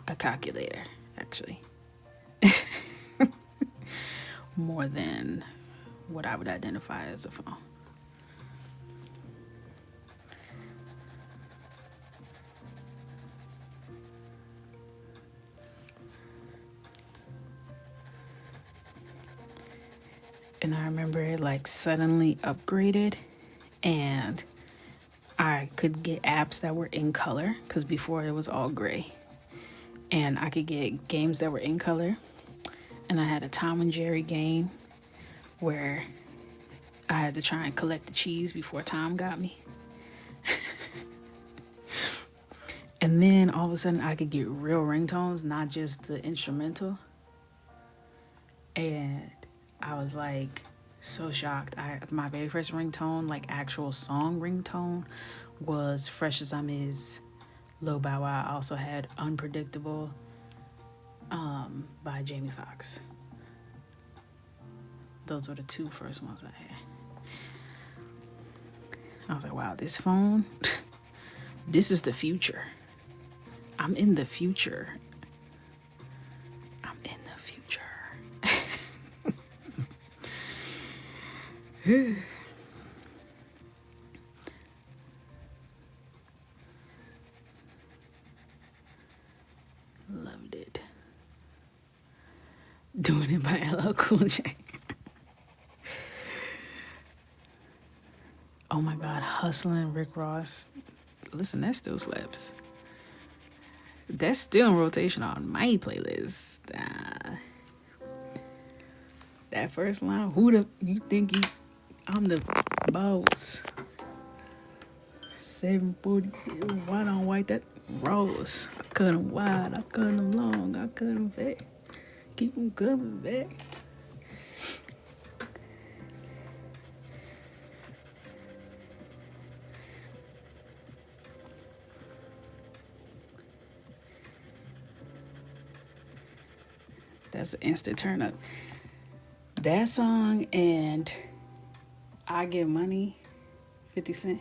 a calculator, actually. More than what I would identify as a phone. And I remember it like suddenly upgraded and I could get apps that were in color because before it was all gray. And I could get games that were in color. And I had a Tom and Jerry game where I had to try and collect the cheese before Tom got me. And then all of a sudden I could get real ringtones, not just the instrumental. And I was like so shocked. My very first ringtone, like actual song ringtone, was Fresh as I'm Is, Lil Bow Wow. I also had Unpredictable by Jamie Foxx. Those were the two first ones I had. I was like, wow, this phone, this is the future. I'm in the future. I'm in the future. Loved it. Doing it by LL Cool J. Oh my God, Hustling, Rick Ross. Listen, that still slaps. That's still in rotation on my playlist. That first line, you think I'm the boss? 747, white on white, that rose. I cut them wide, I cut them long, I cut them fat. Keep them coming back. That's an instant turn up. That song and I Get Money, 50 Cent.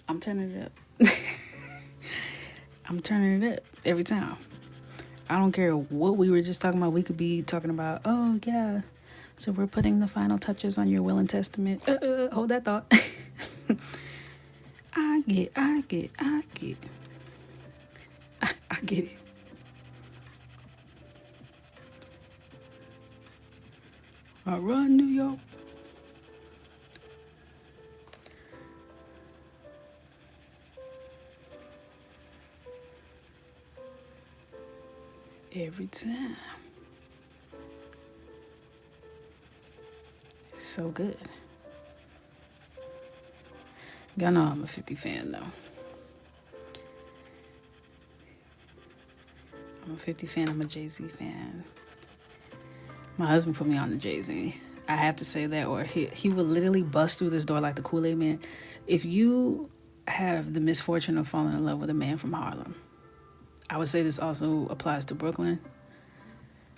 I'm turning it up. I'm turning it up every time. I don't care what we were just talking about. We could be talking about, oh yeah, so we're putting the final touches on your will and testament. Hold that thought. I get it. I run New York. every time. So good. Y'all know I'm a 50 fan though. I'm a 50 fan. I'm a Jay-Z fan. My husband put me on the Jay-Z. I have to say that, or he would literally bust through this door like the Kool-Aid Man. If you have the misfortune of falling in love with a man from Harlem, I would say this also applies to Brooklyn.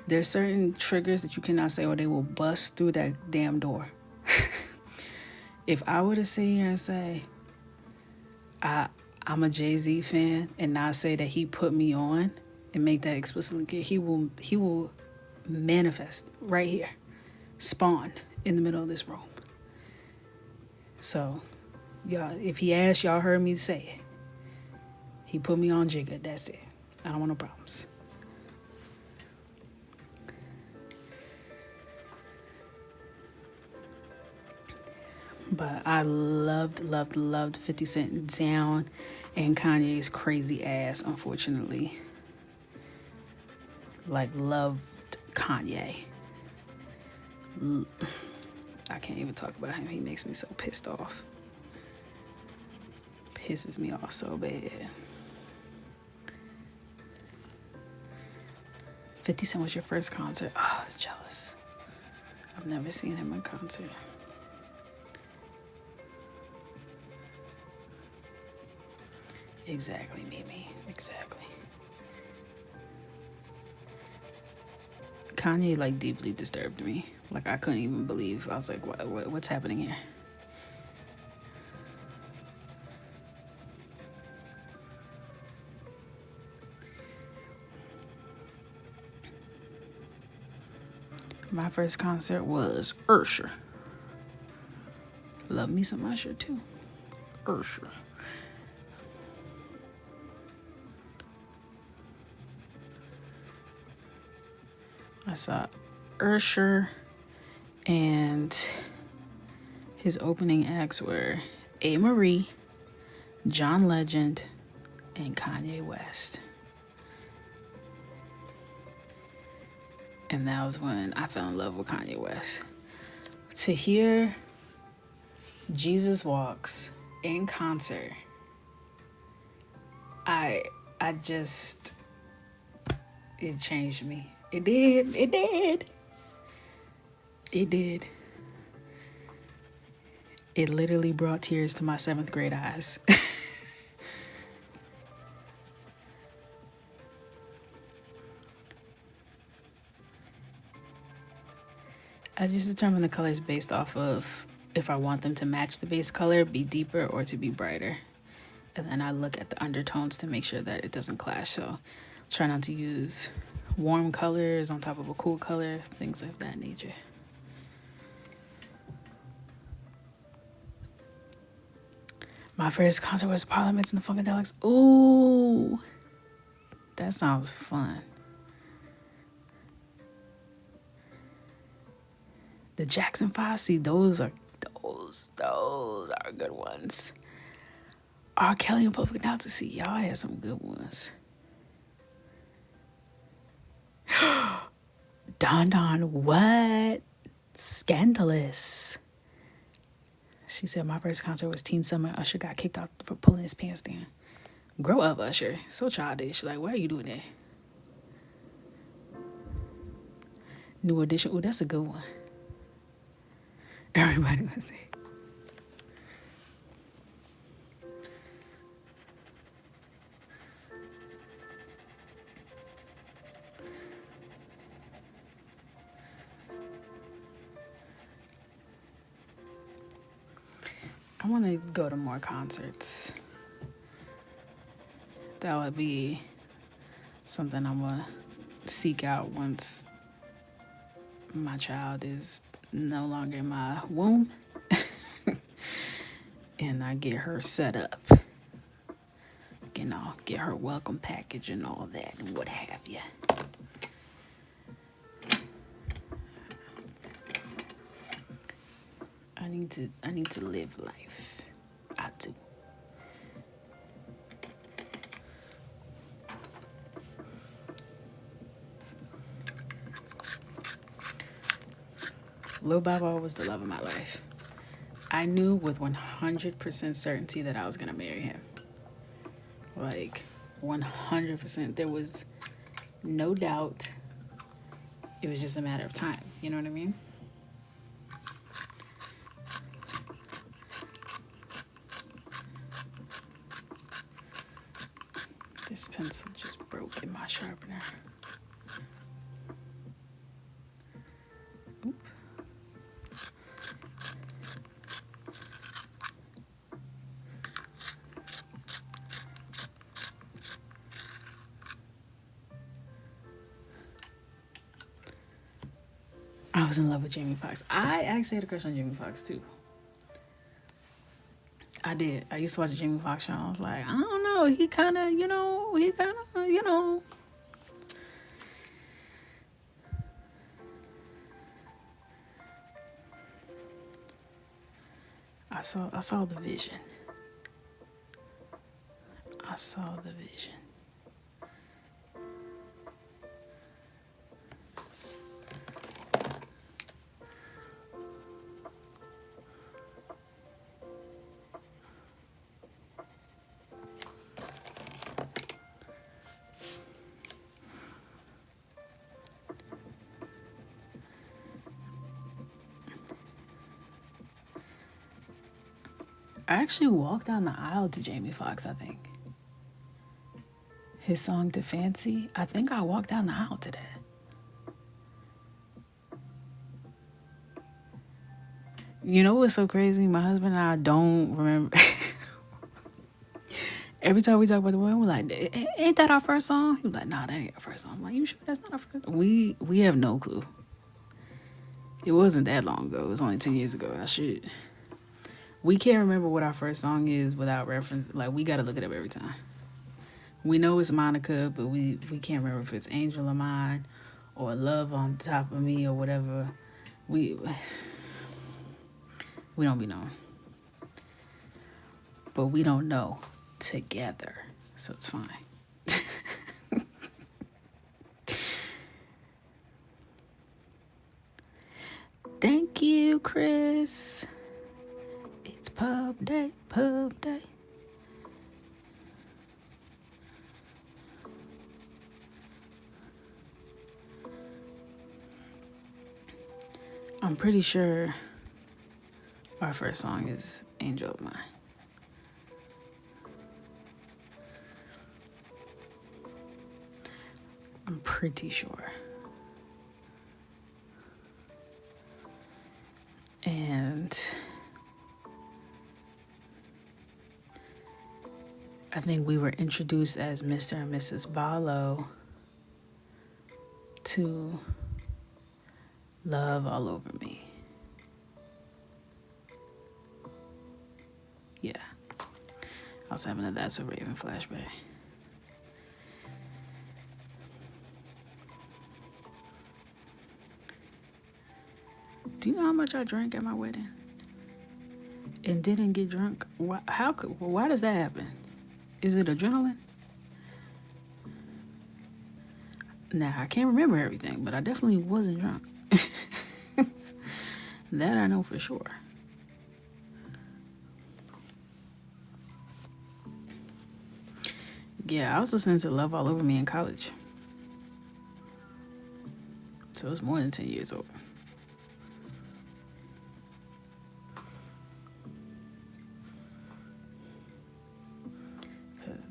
There's certain triggers that you cannot say, or they will bust through that damn door. If I were to sit here and say, I'm a Jay-Z fan, and not say that he put me on and make that explicitly clear, he will manifest right here, spawn in the middle of this room. So, y'all, if he asked, y'all heard me say it. He put me on Jigga. That's it. I don't want no problems. But I loved 50 Cent down and Kanye's crazy ass, unfortunately. Like, loved Kanye. I can't even talk about him. He makes me so pissed off. Pisses me off so bad. 50 Cent was your first concert. Oh, I was jealous. I've never seen him in concert. Exactly, Mimi. Exactly. Kanye, like, deeply disturbed me. Like, I couldn't even believe. I was like, what's happening here? My first concert was Usher. Love me some Usher, too. Usher. I saw Usher, and his opening acts were A. Marie, John Legend, and Kanye West. And that was when I fell in love with Kanye West. To hear Jesus Walks in concert, I just, it changed me. It did. It literally brought tears to my 7th grade eyes. I just determine the colors based off of if I want them to match the base color, be deeper, or to be brighter. And then I look at the undertones to make sure that it doesn't clash. So try not to use warm colors on top of a cool color, things of that nature. My first concert was Parliaments and the Funkadelics. Ooh, that sounds fun. The Jackson 5, see, those are good ones. R. Kelly and Public Announcement, see, y'all had some good ones. Don, what? Scandalous. She said my first concert was Teen Summer. Usher got kicked out for pulling his pants down. Grow up, Usher. So childish. Like, why are you doing that? New Edition. Ooh, that's a good one. Everybody was there. I want to go to more concerts. That would be something I'm going to seek out once my child is no longer in my womb. And I get her set up. You know, get her welcome package and all that and what have you. I need to live life. I do. Lil Baba was the love of my life. I knew with 100% certainty that I was going to marry him. Like, 100%. There was no doubt. It was just a matter of time. You know what I mean? This pencil just broke in my sharpener. Oop. I was in love with Jamie Foxx. I actually had a crush on Jamie Foxx too. I did. I used to watch the Jamie Foxx show. I was like, I don't know. He kind of, I saw the vision. I saw the vision. I actually walked down the aisle to Jamie Foxx, I think. His song To Fancy, I think I walked down the aisle to that. You know what's so crazy? My husband and I don't remember. Every time we talk about the one, we're like, ain't that our first song? He was like, nah, that ain't our first song. I'm like, you sure that's not our first song? We have no clue. It wasn't that long ago. It was only 10 years ago. We can't remember what our first song is without reference. Like, we got to look it up every time. We know it's Monica, but we can't remember if it's Angel of Mine or Love on Top of Me or whatever. We don't be known. But we don't know together. So it's fine. Thank you, Chris. It's pub day, pub day. I'm pretty sure our first song is Angel of Mine. I'm pretty sure. And I think we were introduced as Mr. and Mrs. Barlow to Love All Over Me. Yeah. I was having a That's a Raven flashback. Do you know how much I drank at my wedding? And didn't get drunk? Why does that happen? Is it adrenaline? Nah, I can't remember everything, but I definitely wasn't drunk. That I know for sure. Yeah, I was listening to Love All Over Me in college. So it's more than 10 years old.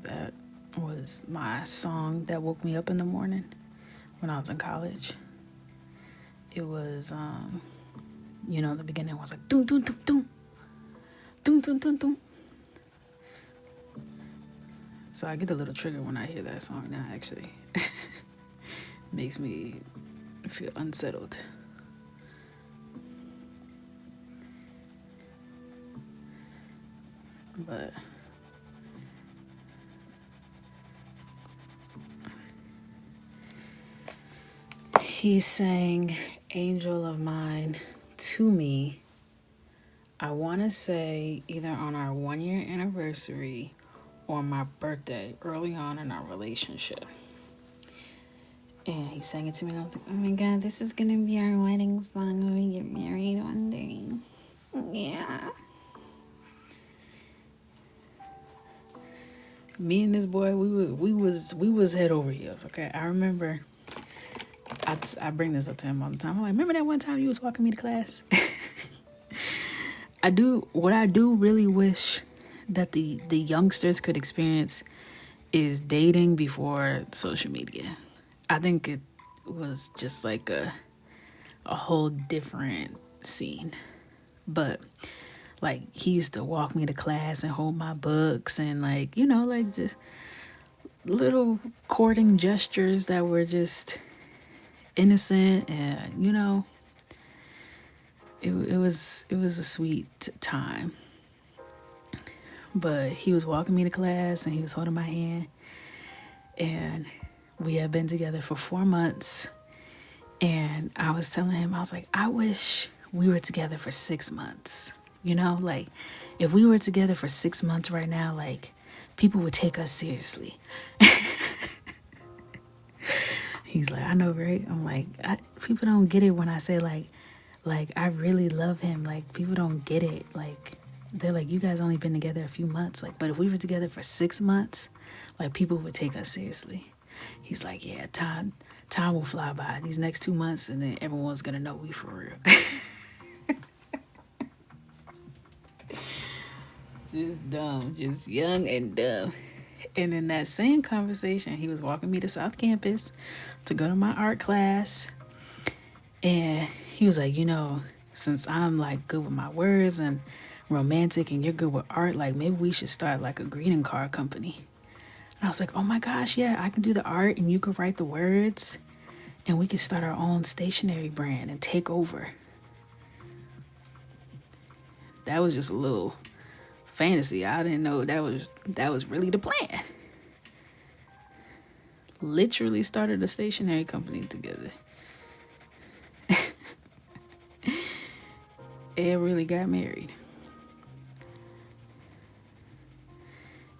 That was my song that woke me up in the morning when I was in college. It was, the beginning was like, doom, doom, doom, doom, doom, doom, doom, doom. So I get a little triggered when I hear that song now, actually. Makes me feel unsettled. But he sang Angel of Mine to me, I want to say either on our 1-year anniversary or my birthday, early on in our relationship. And he sang it to me, and I was like, oh my God, this is gonna be our wedding song when we get married one day. Yeah. Me and this boy, we was head over heels. Okay, I remember. I bring this up to him all the time. I'm like, remember that one time you was walking me to class? What I do really wish that the youngsters could experience is dating before social media. I think it was just like a whole different scene. But like he used to walk me to class and hold my books and like, like just little courting gestures that were just innocent and it was a sweet time. But he was walking me to class and he was holding my hand, and we had been together for 4 months. And I was telling him, I was like, I wish we were together for 6 months. Like if we were together for 6 months right now, like people would take us seriously. He's like, I know, right? I'm like, people don't get it when I say like I really love him. Like people don't get it. Like they're like, you guys only been together a few months. Like, but if we were together for 6 months, like people would take us seriously. He's like, yeah, time will fly by these next 2 months, and then everyone's gonna know we for real. Just dumb, just young and dumb. And in that same conversation, he was walking me to South Campus to go to my art class. And he was like, since I'm like good with my words and romantic and you're good with art, like maybe we should start like a greeting card company. And I was like, oh my gosh, yeah, I can do the art and you could write the words and we could start our own stationery brand and take over. That was just a little fantasy. I didn't know that was really the plan. Literally started a stationery company together. And really got married.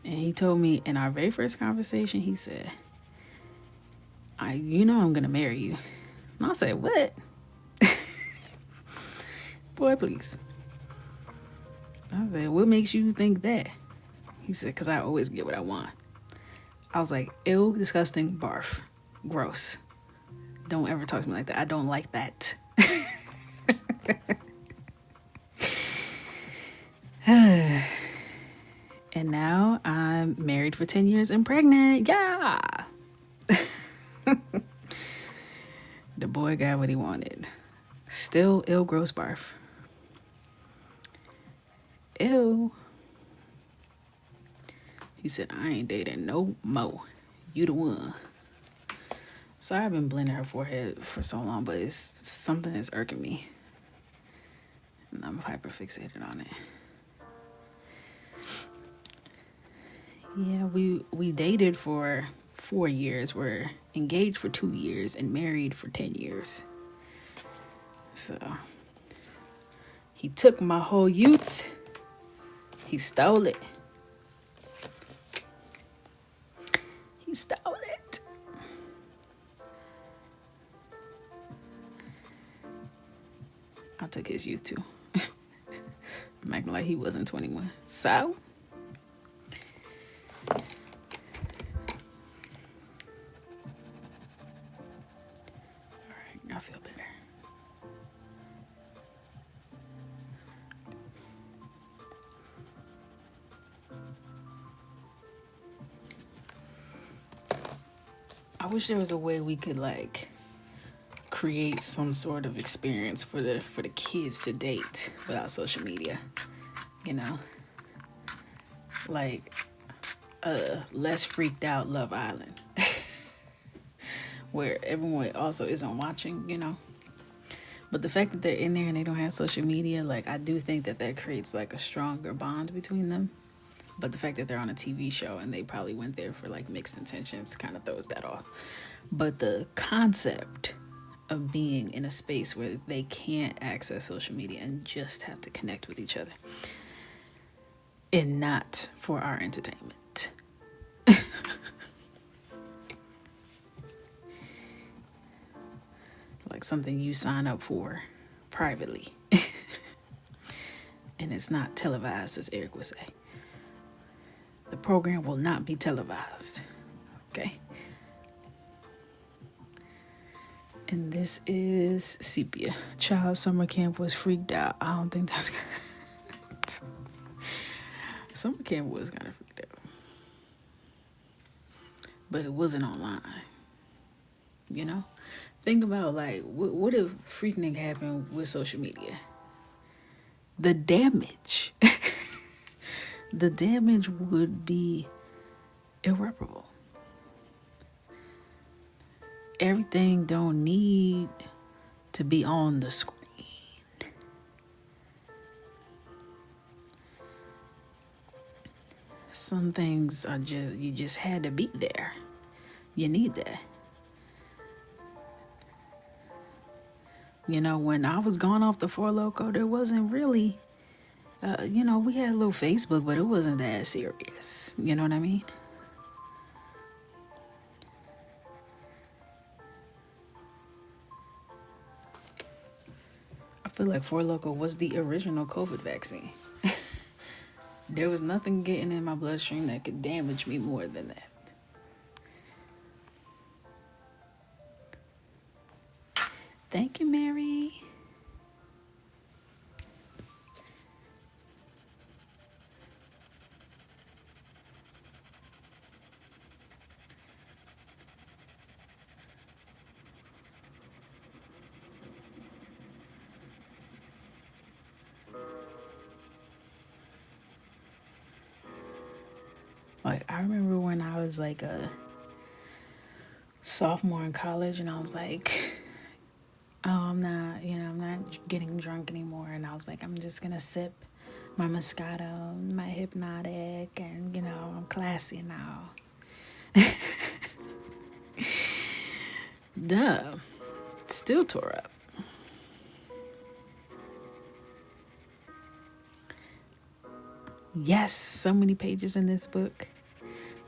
And he told me in our very first conversation, he said, I'm gonna marry you. And I said, what? Boy, please. I said, what makes you think that? He said, because I always get what I want. I was like, ew, disgusting, barf, gross. Don't ever talk to me like that. I don't like that. And now I'm married for 10 years and pregnant. Yeah. The boy got what he wanted. Still ill, gross, barf. Ew. He said, I ain't dating no more. You the one. Sorry I've been blending her forehead for so long, but it's something that's irking me. And I'm hyper fixated on it. Yeah, we dated for 4 years. We're engaged for 2 years and married for 10 years. So he took my whole youth. He stole it. He stole it. I took his youth too. I'm acting like he wasn't 21. So I feel better. I wish there was a way we could like create some sort of experience for the kids to date without social media. Like less freaked out Love Island. Where everyone also isn't watching. But the fact that they're in there and they don't have social media, like I do think that creates like a stronger bond between them. But the fact that they're on a TV show and they probably went there for like mixed intentions kind of throws that off. But the concept of being in a space where they can't access social media and just have to connect with each other and not for our entertainment. like something you sign up for privately. And it's not televised, as Eric would say. The program will not be televised. Okay. And this is Sepia. Child summer camp was freaked out. I don't think that's summer camp was kind of freaked out. But it wasn't online. You know? Think about like what if freaking happened with social media? The damage. The damage would be irreparable. Everything don't need to be on the screen. Some things are you just had to be there. You need that. You know, when I was gone off the Four Loko, there wasn't really, we had a little Facebook, but it wasn't that serious. You know what I mean? I feel like Four Loko was the original COVID vaccine. There was nothing getting in my bloodstream that could damage me more than that. Thank you, Mary. Like, I remember when I was like a sophomore in college and I was like, oh, I'm not getting drunk anymore. And I was like, I'm just going to sip my Moscato, my Hypnotic, and, I'm classy now. Duh. Still tore up. Yes, so many pages in this book.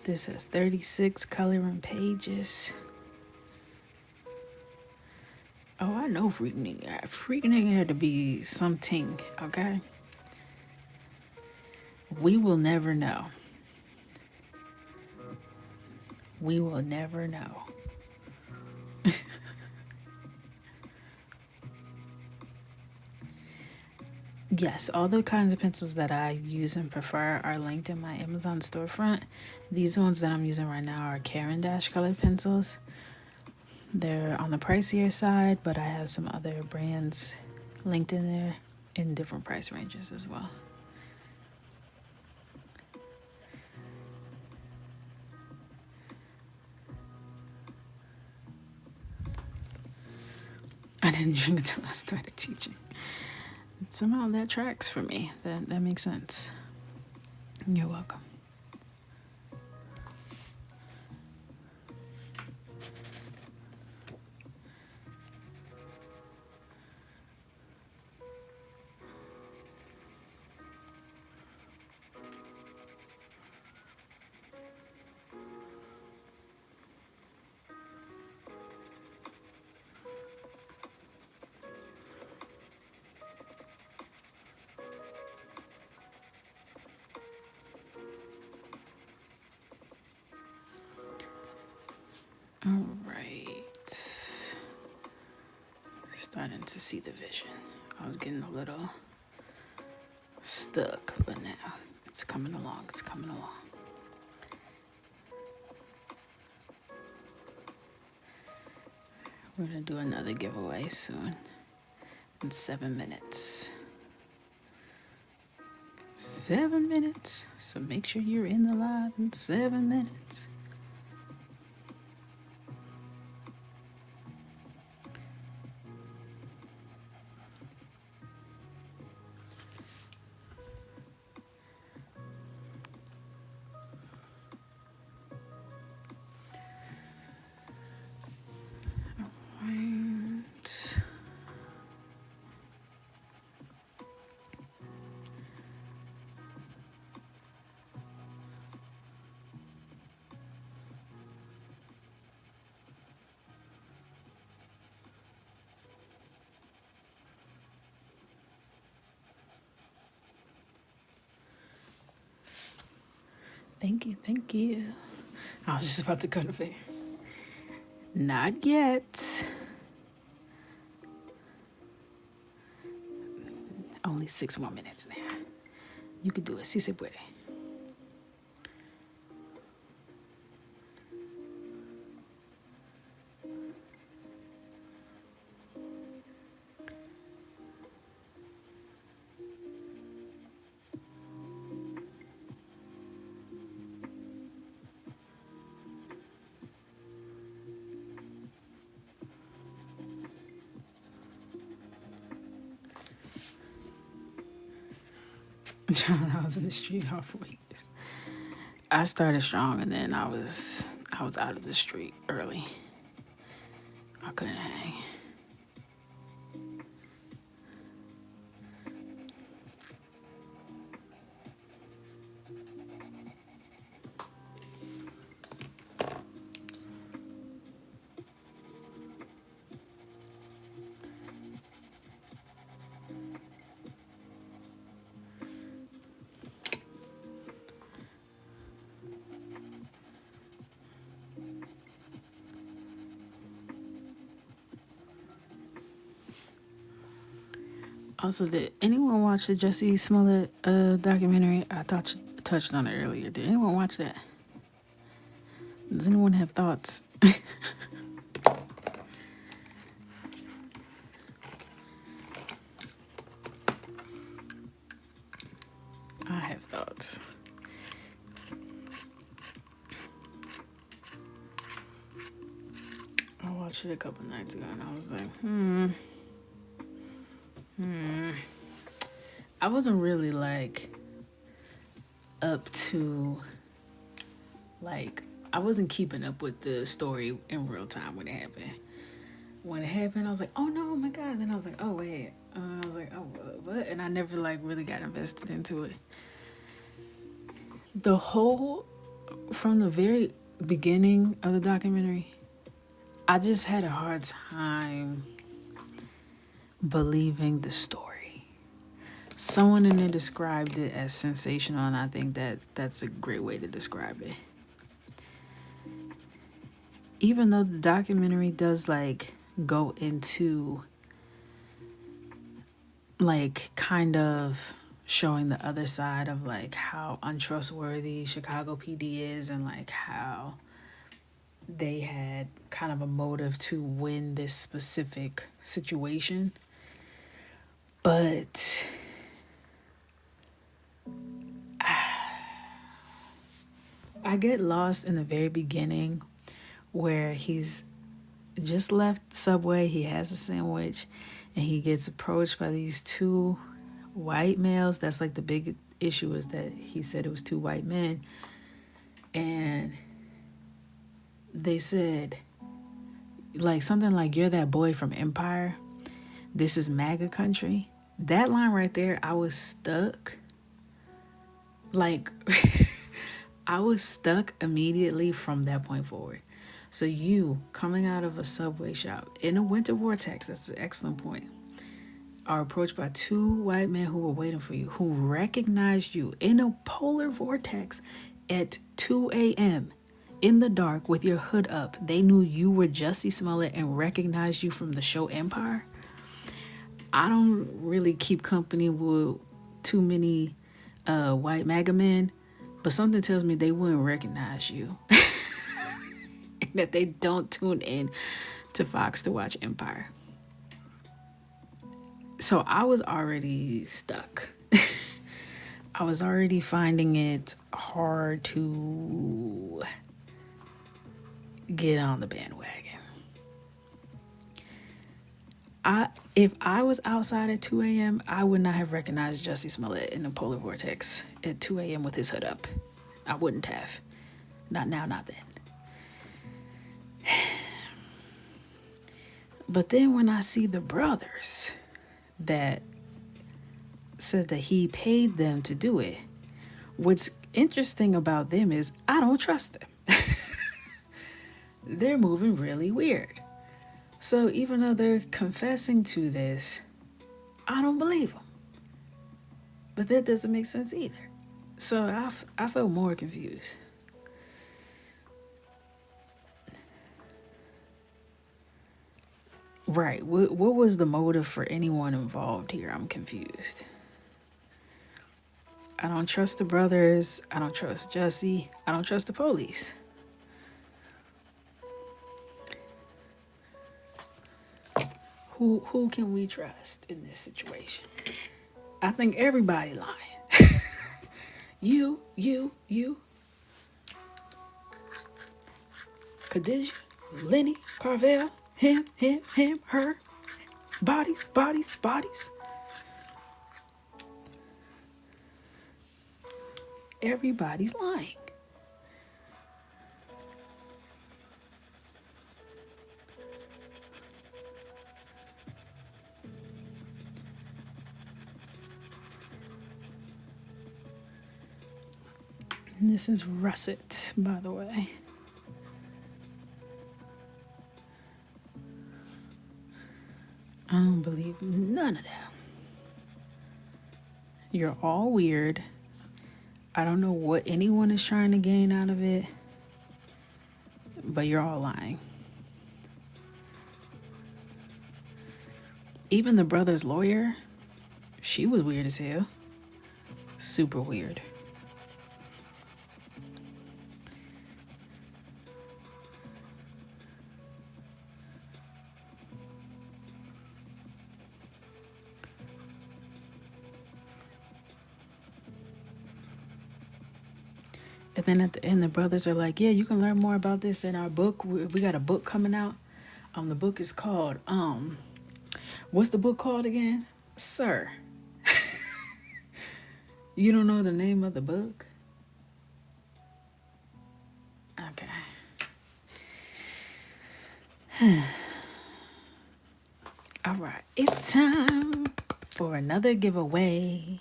This has 36 coloring pages. Oh, I know freaking had to be something, okay? We will never know. We will never know. Yes, all the kinds of pencils that I use and prefer are linked in my Amazon storefront. These ones that I'm using right now are Caran d'Ache colored pencils. They're on the pricier side, but I have some other brands linked in there in different price ranges as well. I didn't drink until I started teaching. Somehow that tracks for me. That makes sense. You're welcome. All right. Starting to see the vision. I was getting a little stuck, but now it's coming along. It's coming along. We're going to do another giveaway soon in 7 minutes. 7 minutes. So make sure you're in the live in 7 minutes. Thank you, thank you. I was just about to cut a fade. Not yet. Only 6 more minutes now. You can do it. Si se puede. John, I was in the street all 4 years. I started strong and then I was out of the street early. I couldn't hang. Also, did anyone watch the Jussie Smollett documentary? I touched on it earlier. Did anyone watch that? Does anyone have thoughts? I have thoughts. I watched it a couple nights ago and I was like, I wasn't really like up to like I wasn't keeping up with the story in real time when it happened. When it happened, I was like, oh no, oh my God. Then I was like, oh wait. I was like, oh what? And I never like really got invested into it. The whole, from the very beginning of the documentary, I just had a hard time believing the story. Someone in there described it as sensational, and I think that's a great way to describe it. Even though the documentary does like go into like kind of showing the other side of like how untrustworthy Chicago PD is and like how they had kind of a motive to win this specific situation. But I get lost in the very beginning where he's just left Subway, he has a sandwich, and he gets approached by these 2 white males. That's like the big issue, is that he said it was 2 white men. And they said like something like, you're that boy from Empire. This is MAGA country. That line right there, I was stuck. Like, I was stuck immediately from that point forward. So you coming out of a Subway shop in a winter vortex, that's an excellent point, are approached by 2 white men who were waiting for you, who recognized you in a polar vortex at 2 a.m. in the dark with your hood up. They knew you were Jussie Smollett and recognized you from the show Empire. I don't really keep company with too many white MAGA men, but something tells me they wouldn't recognize you. And that they don't tune in to Fox to watch Empire. So I was already stuck. I was already finding it hard to get on the bandwagon. If I was outside at 2 a.m., I would not have recognized Jussie Smollett in the polar vortex at 2 a.m. with his hood up. I wouldn't have. Not now, not then. But then when I see the brothers that said that he paid them to do it, what's interesting about them is I don't trust them. They're moving really weird. So even though they're confessing to this, I don't believe them. But that doesn't make sense either. So I feel more confused. Right. What was the motive for anyone involved here? I'm confused. I don't trust the brothers. I don't trust Jesse. I don't trust the police. Who can we trust in this situation? I think everybody lying. You. Khadijah, Lenny, Carvel, him, her. Bodies. Everybody's lying. And this is russet, by the way. I don't believe none of that. You're all weird. I don't know what anyone is trying to gain out of it, but you're all lying. Even the brother's lawyer, she was weird as hell. Super weird. And then at the end, the brothers are like, yeah, you can learn more about this in our book. We got a book coming out. The book is called, what's the book called again? Sir. You don't know the name of the book? Okay. All right. It's time for another giveaway.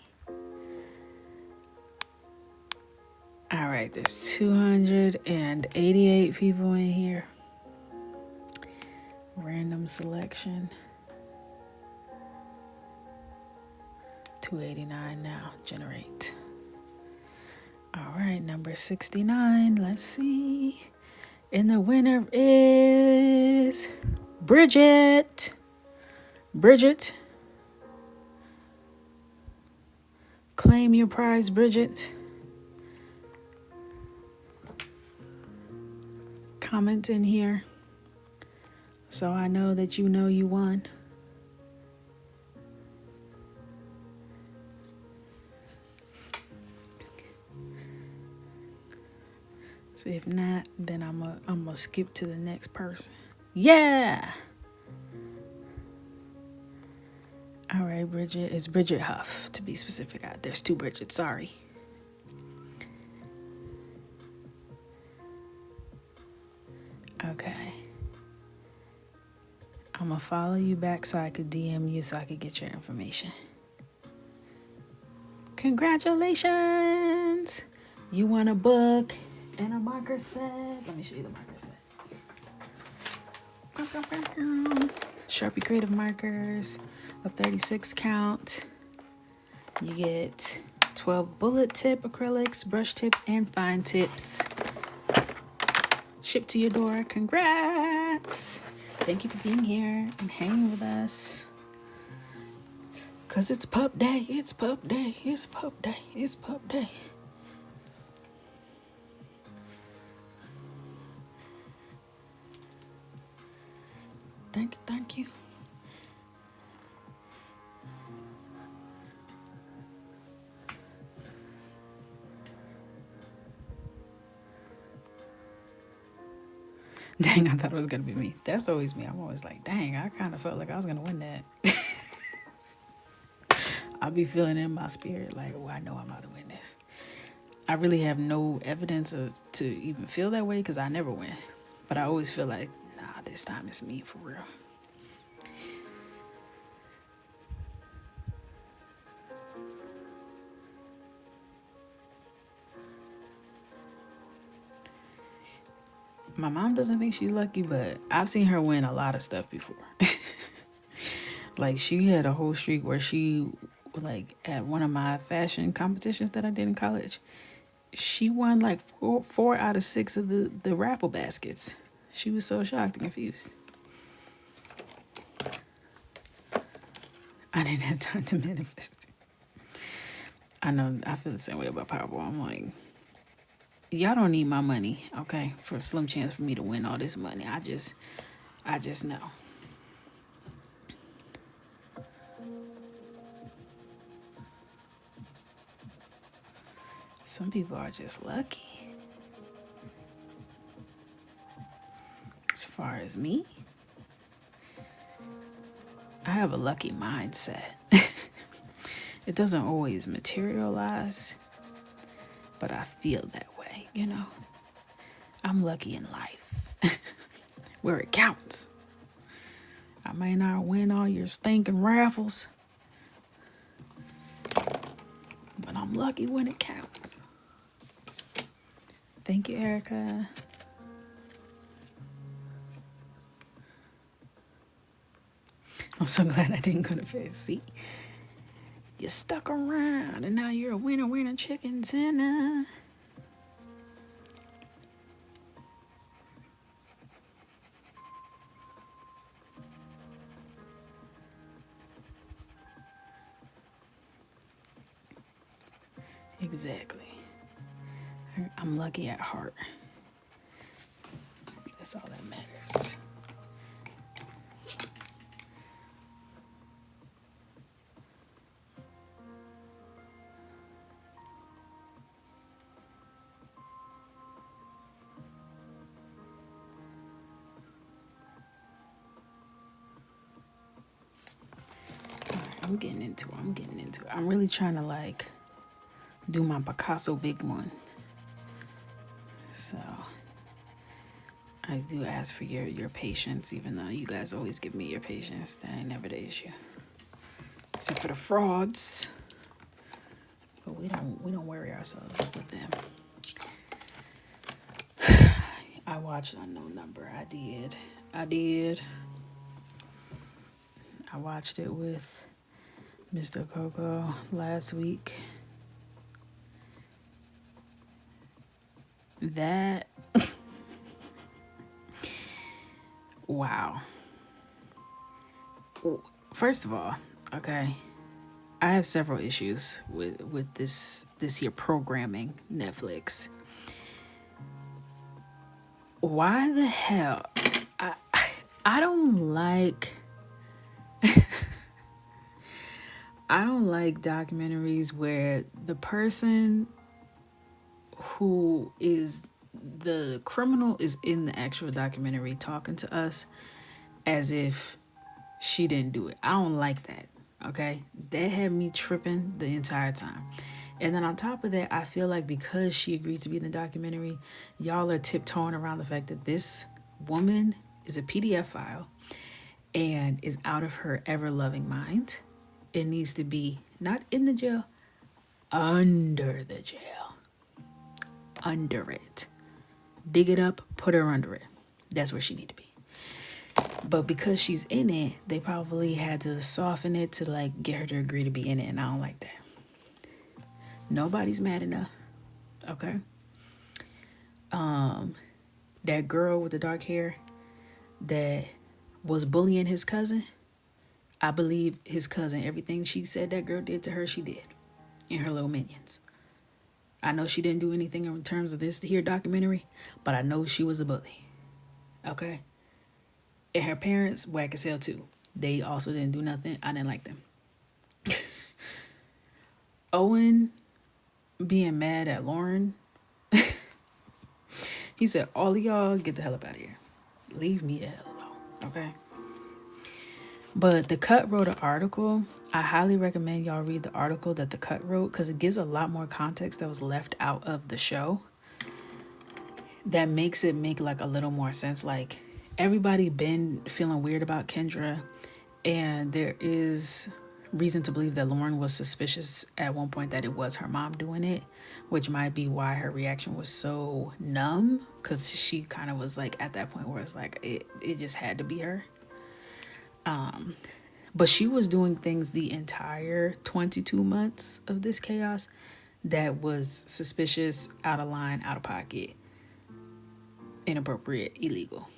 All right. There's 288 people in here. Random selection. 289 now. Generate. All right, number 69. Let's see. And the winner is Bridget. Bridget. Claim your prize, Bridget. Comment in here so I know that you know you won. So if not, then I'm gonna skip to the next person. Yeah. All right, Bridget. It's Bridget Huff, to be specific. There's two Bridgets. Sorry. Okay. I'm gonna follow you back so I could DM you so I could get your information. Congratulations! You won a book and a marker set. Let me show you the marker set. Sharpie Creative markers, a 36 count. You get 12 bullet tip acrylics, brush tips, and fine tips. Shipped to your door. Congrats! Thank you for being here and hanging with us. Cause it's pup day, it's pup day, it's pup day, it's pup day. Thank you. Dang, I thought it was gonna be me. That's always me. I'm always like, dang, I kind of felt like I was gonna win that. I'll be feeling in my spirit like, oh, I know I'm about to win this. I really have no evidence to even feel that way because I never win. But I always feel like, nah, this time it's me for real. My mom doesn't think she's lucky, but I've seen her win a lot of stuff before. Like, she had a whole streak where she like at one of my fashion competitions that I did in college. She won like four out of six of the raffle baskets. She was so shocked and confused. I didn't have time to manifest it. I know I feel the same way about Powerball. I'm like, y'all don't need my money, okay? For a slim chance for me to win all this money. I just know. Some people are just lucky. As far as me, I have a lucky mindset. It doesn't always materialize, but I feel that way, you know? I'm lucky in life, where it counts. I may not win all your stinking raffles, but I'm lucky when it counts. Thank you, Erica. I'm so glad I didn't go to bed. See, you stuck around and now you're a winner chicken dinner. Exactly. I'm lucky at heart. That's all that matters. I'm getting into it. I'm really trying to like do my Picasso big one. So I do ask for your patience, even though you guys always give me your patience. That ain't never the issue. Except for the frauds. But we don't worry ourselves with them. I watched Unknown Number. I did. I watched it with Mr. Coco last week. That wow. First of all, okay, I have several issues with this here programming, Netflix. Why the hell? I don't like I don't like documentaries where the person who is the criminal is in the actual documentary talking to us as if she didn't do it. I don't like that. Okay, that had me tripping the entire time. And then on top of that, I feel like because she agreed to be in the documentary, y'all are tiptoeing around the fact that this woman is a PDF file and is out of her ever loving mind. It needs to be not in the jail, under the jail. Under it. Dig it up, put her under it. That's where she need to be. But because she's in it, they probably had to soften it to like get her to agree to be in it, and I don't like that. Nobody's mad enough. Okay. That girl with the dark hair that was bullying his cousin, I believe his cousin, everything she said that girl did to her, she did. And her little minions. I know she didn't do anything in terms of this here documentary, but I know she was a bully. Okay? And her parents, whack as hell too. They also didn't do nothing. I didn't like them. Owen being mad at Lauren. He said, all of y'all get the hell up out of here. Leave me the hell alone. Okay? But The Cut wrote an article. I highly recommend y'all read the article that The Cut wrote because it gives a lot more context that was left out of the show. That makes it make like a little more sense. Like everybody been feeling weird about Kendra, and there is reason to believe that Lauren was suspicious at one point that it was her mom doing it, which might be why her reaction was so numb, because she kind of was like at that point where it's like it just had to be her. But she was doing things the entire 22 months of this chaos that was suspicious, out of line, out of pocket, inappropriate, illegal.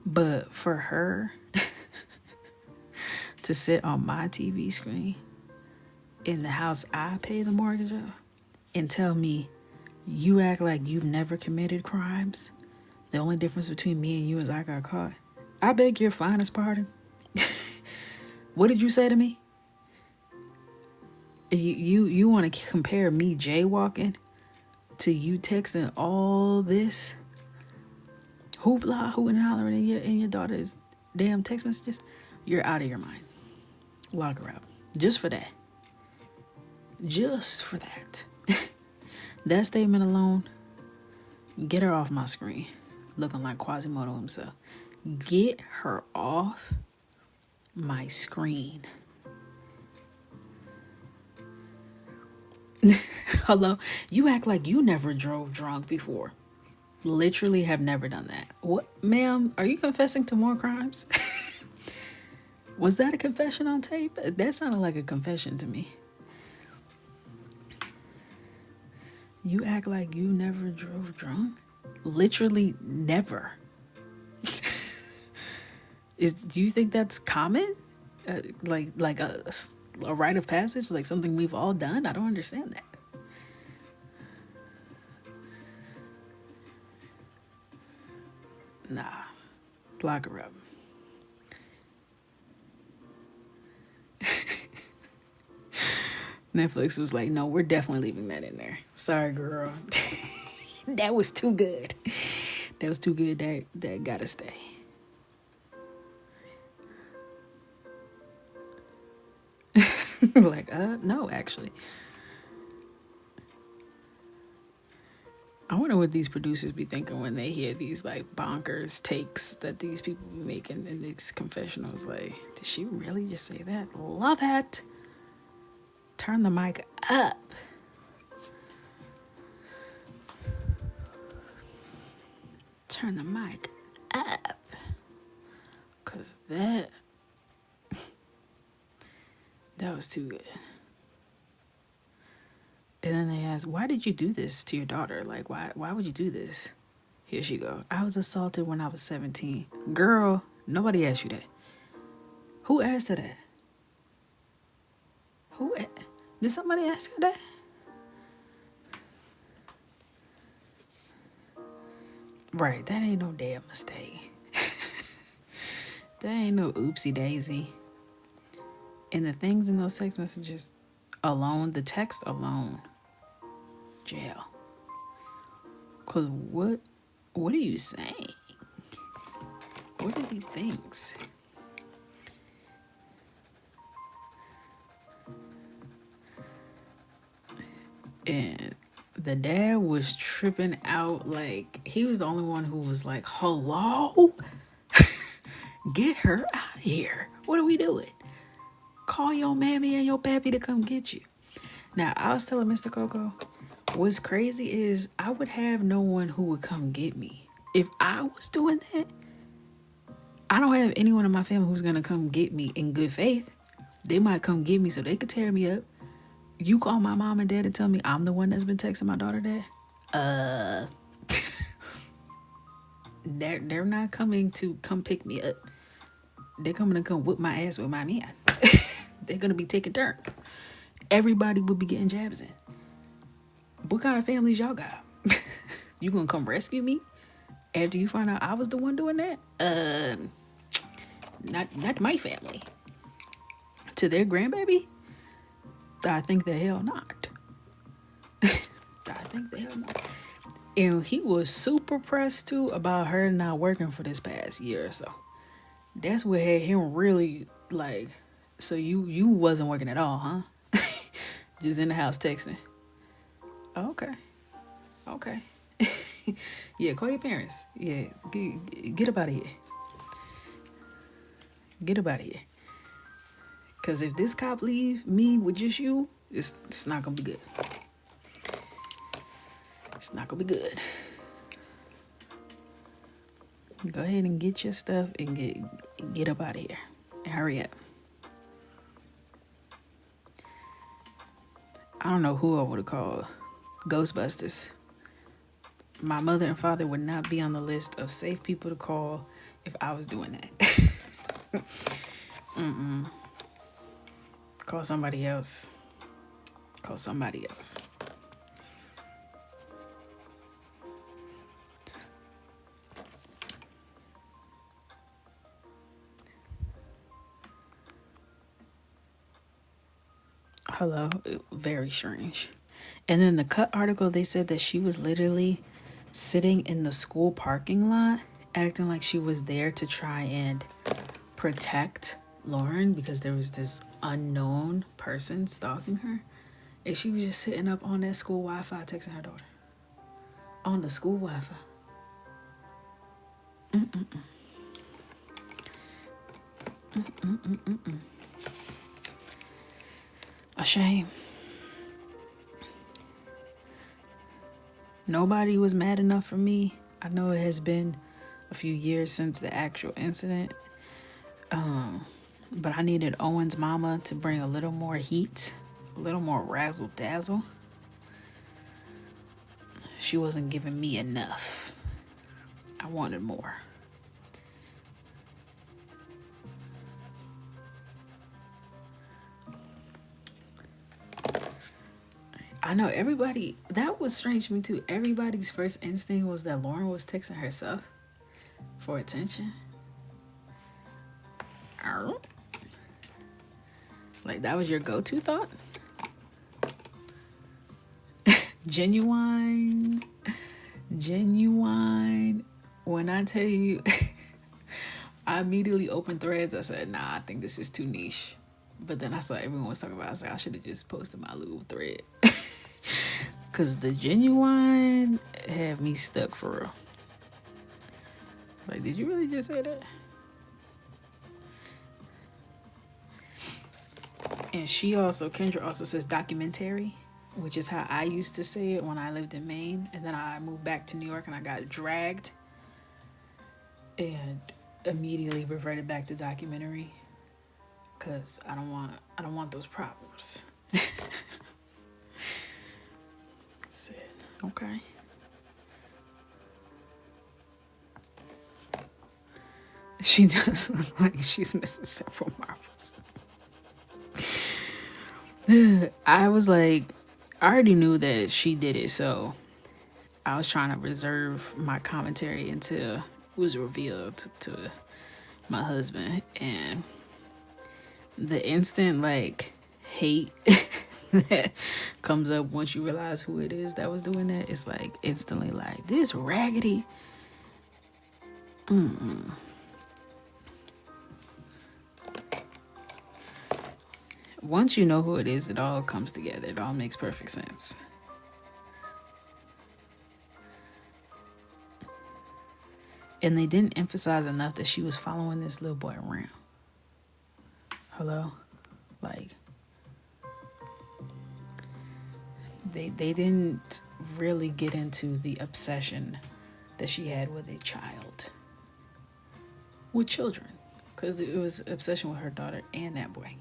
But for her to sit on my TV screen in the house I pay the mortgage of and tell me, you act like you've never committed crimes. The only difference between me and you is I got caught. I beg your finest pardon. What did you say to me? You want to compare me jaywalking to you texting all this hoopla, hooting and hollering in your daughter's damn text messages? You're out of your mind. Lock her up. Just for that. Just for that. That statement alone, get her off my screen. Looking like Quasimodo himself. Get her off my screen. Hello? You act like you never drove drunk before. Literally have never done that. What, ma'am? Are you confessing to more crimes? Was that a confession on tape? That sounded like a confession to me. You act like you never drove drunk? Literally never. Do you think that's common? Like a rite of passage? Like something we've all done? I don't understand that. Nah. Lock her up. Netflix was like, no, we're definitely leaving that in there. Sorry, girl. That was too good. That was too good. That gotta stay. Like, no, actually. I wonder what these producers be thinking when they hear these like bonkers takes that these people be making in these confessionals. Like, did she really just say that? Love it. Turn the mic up. Turn the mic up. Cause that was too good. And then they asked, why did you do this to your daughter? Like, why would you do this? Here she go. I was assaulted when I was 17. Girl, nobody asked you that. Who asked her that? Did somebody ask her that? Right, that ain't no damn mistake. That ain't no oopsie daisy. And the things in those text messages alone, the text alone, jail. Cause what are you saying? What are these things? And the dad was tripping out. Like, he was the only one who was like, hello? Get her out of here. What are we doing? Call your mammy and your pappy to come get you. Now, I was telling Mr. Coco, what's crazy is I would have no one who would come get me. If I was doing that, I don't have anyone in my family who's going to come get me in good faith. They might come get me so they could tear me up. You call my mom and dad and tell me I'm the one that's been texting my daughter that? They're not coming to come pick me up. They're coming to come whip my ass with my man. They're going to be taking turns. Everybody will be getting jabs in. What kind of families y'all got? You gonna come rescue me after you find out I was the one doing that? Not my family. To their grandbaby? I think the hell not. I think the hell not. And he was super pressed too about her not working for this past year or so. That's what had him really like, so you wasn't working at all, huh? Just in the house texting. Okay. Yeah, call your parents. Yeah, get up out of here. Get up out of here. Because if this cop leave me with just you, it's not going to be good. It's not going to be good. Go ahead and get your stuff and Get up out of here. Hurry up. I don't know who I would have called. Ghostbusters. My mother and father would not be on the list of safe people to call if I was doing that. Call somebody else. Call somebody else. Hello. Very strange. And then the cut article, they said that she was literally sitting in the school parking lot, acting like she was there to try and protect Lauren because there was this unknown person stalking her. And she was just sitting up on that school Wi-Fi texting her daughter. On the school Wi-Fi. A shame. Nobody was mad enough for me. I know it has been a few years since the actual incident. But I needed Owen's mama to bring a little more heat, a little more razzle dazzle. She wasn't giving me enough. I wanted more. I know everybody, that was strange to me too. Everybody's first instinct was that Lauren was texting herself for attention. Like that was your go-to thought? Genuine. When I tell you, I immediately opened Threads. I said, nah, I think this is too niche. But then I saw everyone was talking about it. I was like, I should have just posted my little thread. Because the genuine had me stuck for real. Like, did you really just say that? And Kendra also says documentary, which is how I used to say it when I lived in Maine. And then I moved back to New York and I got dragged and immediately reverted back to documentary because I don't want those problems. Okay. She does look like she's missing several marbles. I was like, I already knew that she did it, so I was trying to reserve my commentary until it was revealed to my husband. And the instant hate that comes up once you realize who it is that was doing that, it's like instantly like, this raggedy. Once you know who it is, it all comes together. It all makes perfect sense. And they didn't emphasize enough that she was following this little boy around. Hello? Like, they didn't really get into the obsession that she had with a child. With children. Because it was obsession with her daughter and that boy.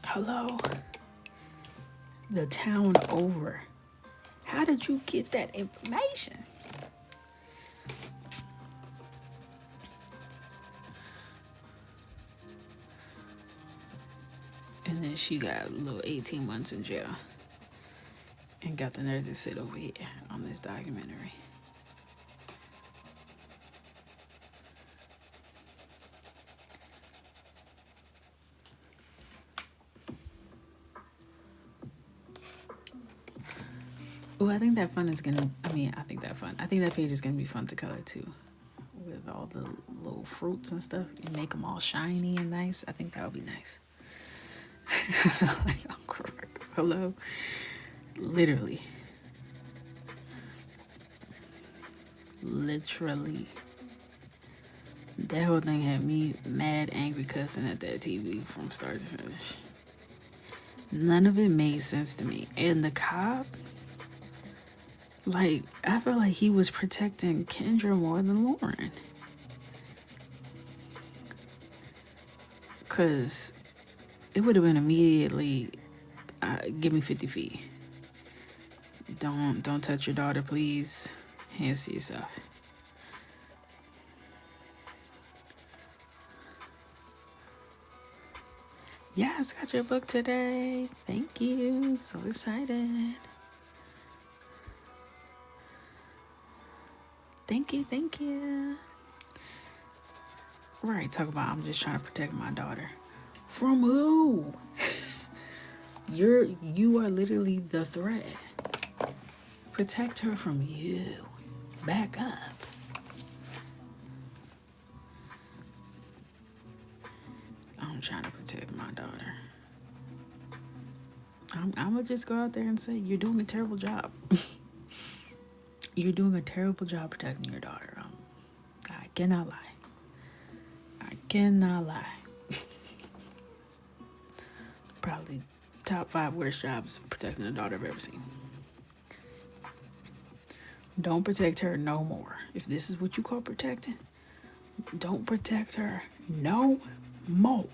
Hello? The town over. How did you get that information? And then she got a little 18 months in jail. And got the nerve to sit over here on this documentary. Oh, I think that fun is gonna, I think that page is gonna be fun to color too. With all the little fruits and stuff. You make them all shiny and nice. I think that would be nice. I feel like I'm correct. Hello? Literally. That whole thing had me mad, angry, cussing at that TV from start to finish. None of it made sense to me. And the cop, Like, I feel like he was protecting Kendra more than Lauren. Because it would have been immediately, give me 50 feet. Don't touch your daughter, please. Hands to yourself. Yes, got your book today. Thank you. So excited. Thank you, thank you. Right, talk about I'm just trying to protect my daughter. From who? You are literally the threat. Protect her from you. Back up. I'm trying to protect my daughter. I'm gonna just go out there and say you're doing a terrible job. You're doing a terrible job protecting your daughter. I cannot lie. I cannot lie. Probably top 5 worst jobs protecting a daughter I've ever seen. Don't protect her no more. If this is what you call protecting, don't protect her no more.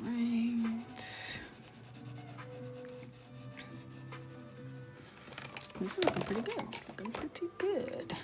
Right. This is looking pretty good. It's looking pretty good.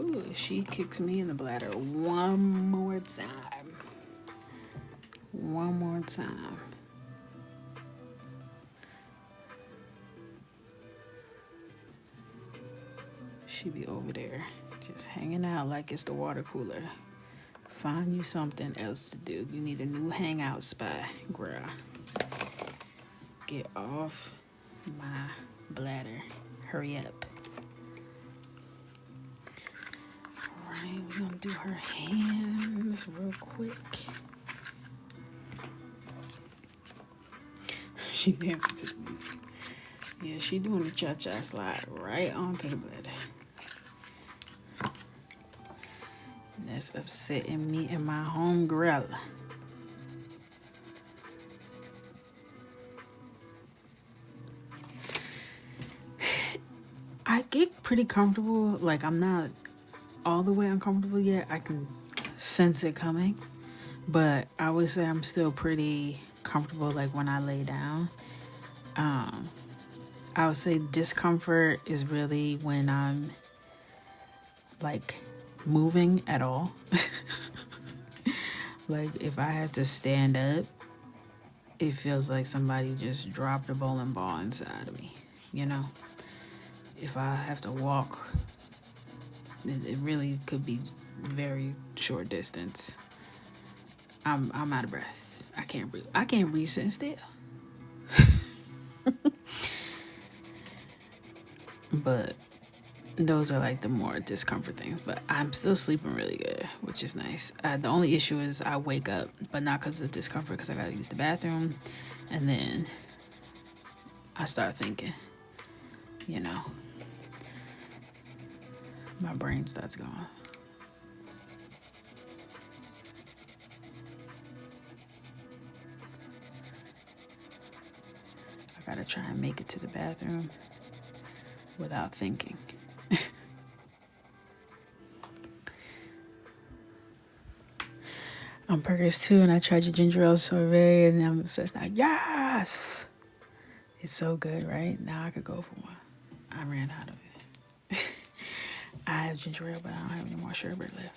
Ooh, she kicks me in the bladder one more time. One more time. She be over there just hanging out like it's the water cooler. Find you something else to do. You need a new hangout spot, girl. Get off my bladder. Hurry up. Alright, we're gonna do her hands real quick. She dancing to the music. Yeah, she doing the cha-cha slide right onto the bladder. And that's upsetting me and my home girl. I get pretty comfortable. Like, I'm not all the way uncomfortable yet. I can sense it coming. But I would say I'm still pretty comfortable, like, when I lay down. I would say discomfort is really when I'm, like, moving at all. Like, if I have to stand up, it feels like somebody just dropped a bowling ball inside of me, you know? If I have to walk, it really could be very short distance. I'm out of breath. I can't breathe. I can't breathe sitting still. But those are like the more discomfort things. But I'm still sleeping really good, which is nice. The only issue is I wake up, but not because of discomfort, because I gotta use the bathroom, and then I start thinking, you know, my brain starts going. I gotta try and make it to the bathroom without thinking. I'm Perkins too, and I tried your ginger ale sorbet, and I'm obsessed now. Yes, it's so good, right? Now I could go for one. I ran out of it. I have ginger ale, but I don't have any more sherbet left.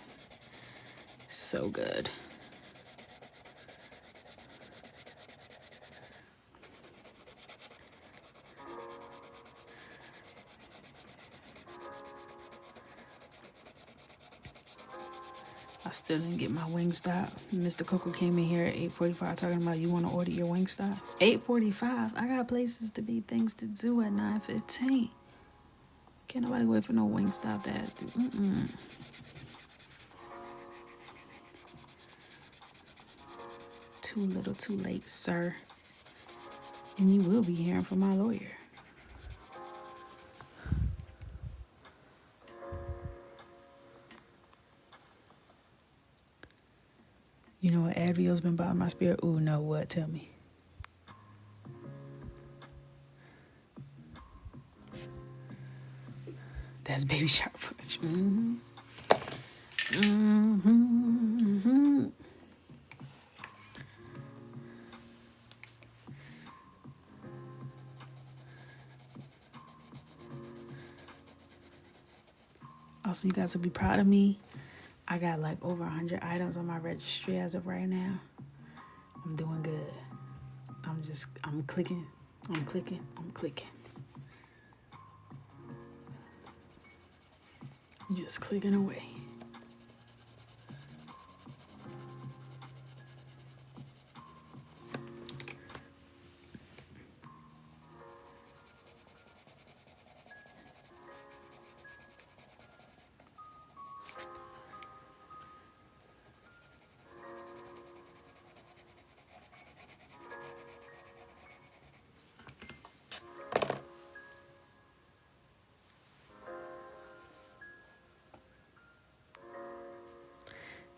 So good. I still didn't get my Wingstop. Mr. Coco came in here at 8:45 talking about you want to order your Wingstop. 8:45. I got places to be, things to do at 9:15. Can't nobody wait for no Wingstop that. Too little, too late, sir. And you will be hearing from my lawyer. You know what Advil's been bothering my spirit? Ooh, no, what? Tell me. That's baby shark footage. Also, you guys will be proud of me. I got like over 100 items on my registry as of right now. I'm doing good. I'm clicking. Just clicking away.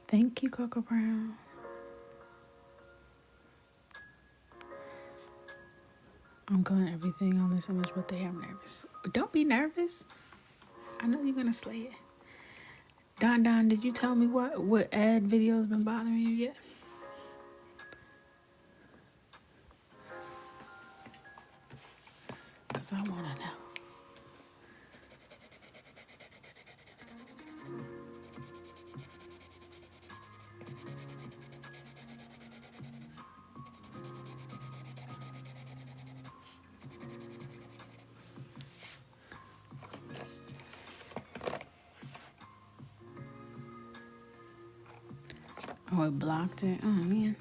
Thank you, Coco Brown. I'm calling everything on this image, but they have nervous. Don't be nervous. I know you're gonna slay it. Don, did you tell me what ad video has been bothering you yet? Because I want to know. Oh, it blocked it. Oh, man.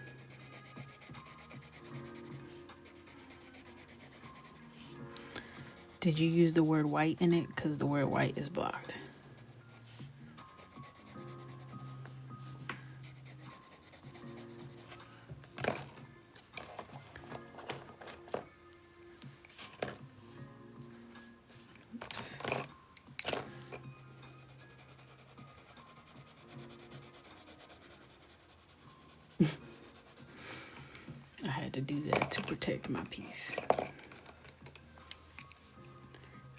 Did you use the word white in it? Because the word white is blocked. Oops. I had to do that to protect my peace.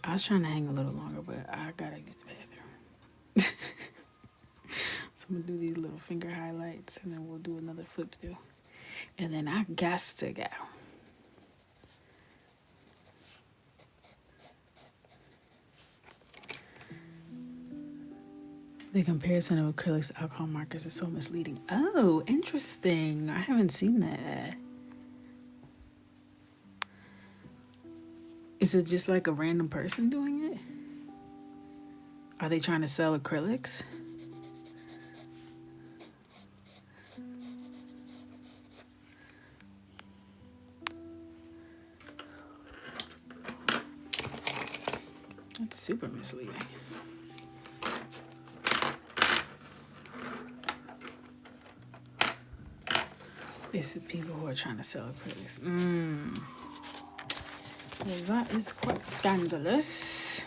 I was trying to hang a little longer, but I gotta use the bathroom. So I'm gonna do these little finger highlights and then we'll do another flip through. And then I got to go. The comparison of acrylics to alcohol markers is so misleading. Oh, interesting. I haven't seen that. Is it just like a random person doing it? Are they trying to sell acrylics? That's super misleading. It's the people who are trying to sell acrylics. Well, that is quite scandalous.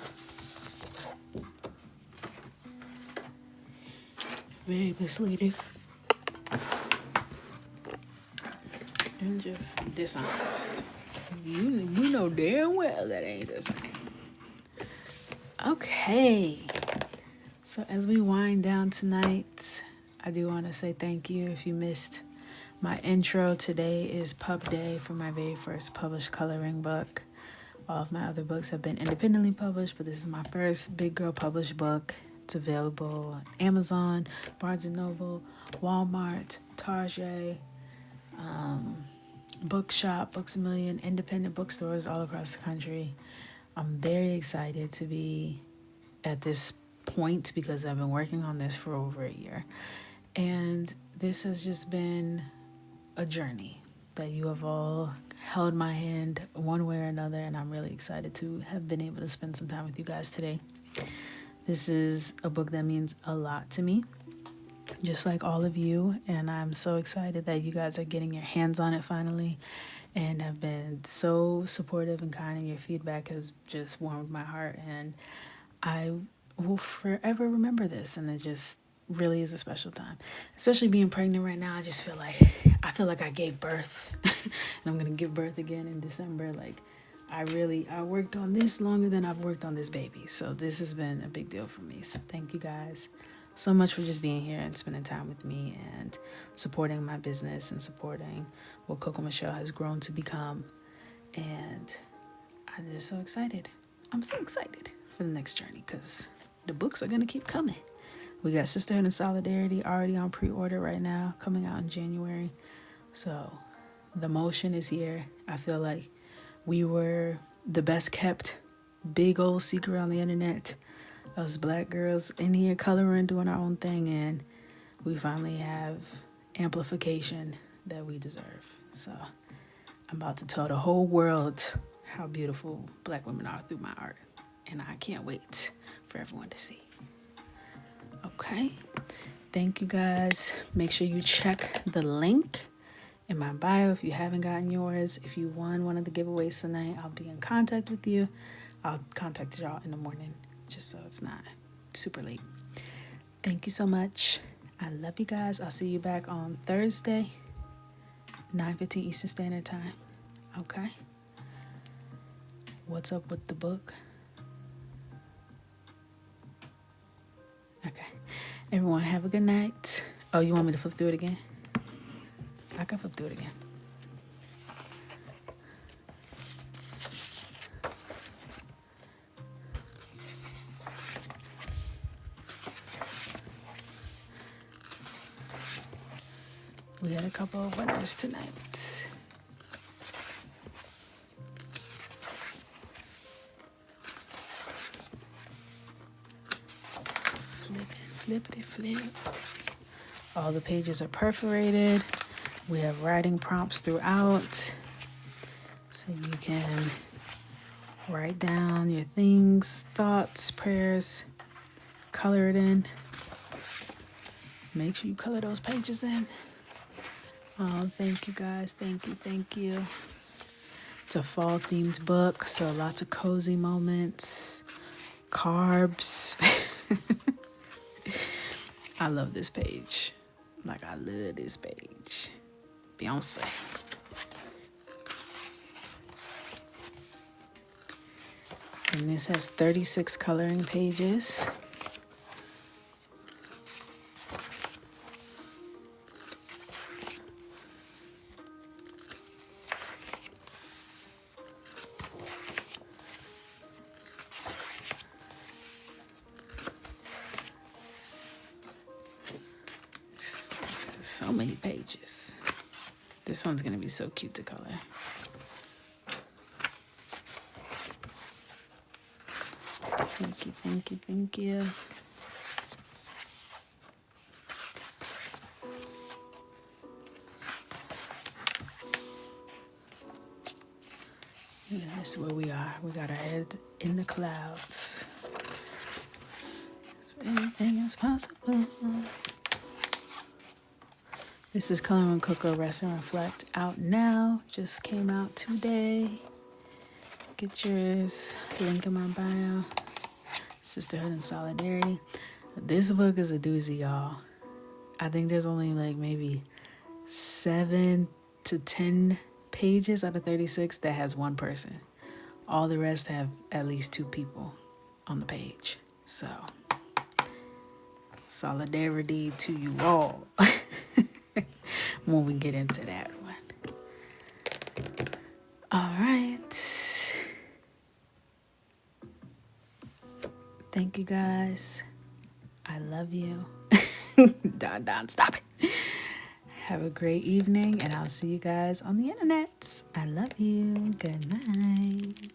Very misleading. And just dishonest. You know damn well that ain't the same. Okay. So as we wind down tonight, I do want to say thank you if you missed my intro. Today is pub day for my very first published coloring book. All of my other books have been independently published, but this is my first big girl published book. It's available on Amazon, Barnes & Noble, Walmart, Target, Bookshop, Books A Million, independent bookstores all across the country. I'm very excited to be at this point because I've been working on this for over a year. And this has just been a journey that you have all held my hand one way or another, and I'm really excited to have been able to spend some time with you guys today. This is a book that means a lot to me, just like all of you, and I'm so excited that you guys are getting your hands on it finally and have been so supportive and kind, and your feedback has just warmed my heart, and I will forever remember this, and it just really is a special time. Especially being pregnant right now, I feel like I gave birth and I'm gonna give birth again in December. Like I worked on this longer than I've worked on this baby, so this has been a big deal for me. So thank you guys so much for just being here and spending time with me and supporting my business and supporting what Coco Michelle has grown to become. And I'm just so excited. I'm so excited for the next journey because the books are gonna keep coming. We got Sisterhood and Solidarity already on pre-order right now, coming out in January. So the motion is here. I feel like we were the best kept big old secret on the internet. Us black girls in here coloring, doing our own thing, and we finally have amplification that we deserve. So I'm about to tell the whole world how beautiful black women are through my art. And I can't wait for everyone to see. Okay, thank you guys. Make sure you check the link in my bio if you haven't gotten yours. If you won one of the giveaways tonight, I'll be in contact with you. I'll contact y'all in the morning just so it's not super late. Thank you so much. I love you guys. I'll see you back on Thursday, 9:15 Eastern Standard Time. Okay. What's up with the book? Okay. Everyone have a good night. Oh, you want me to flip through it again? I can flip through it again. We had a couple of winners tonight. Flippity flip. All the pages are perforated. We have writing prompts throughout, so you can write down your things, thoughts, prayers, color it in. Make sure you color those pages in. Oh, thank you guys. Thank you. It's a fall themed book, so lots of cozy moments, carbs. I love this page. Like, I love this page. Beyonce. And this has 36 coloring pages. So many pages. This one's gonna be so cute to color. Thank you. Yeah, this is where we are. We got our head in the clouds. So anything is possible. This is Color and Coco Rest and Reflect, out now. Just came out today. Get yours. Link in my bio. Sisterhood and Solidarity. This book is a doozy, y'all. I think there's only like maybe 7 to 10 pages out of 36 that has one person. All the rest have at least 2 people on the page. So, solidarity to you all. When we get into that one. All right. Thank you guys. I love you. Don, stop it. Have a great evening, and I'll see you guys on the internet. I love you. Good night.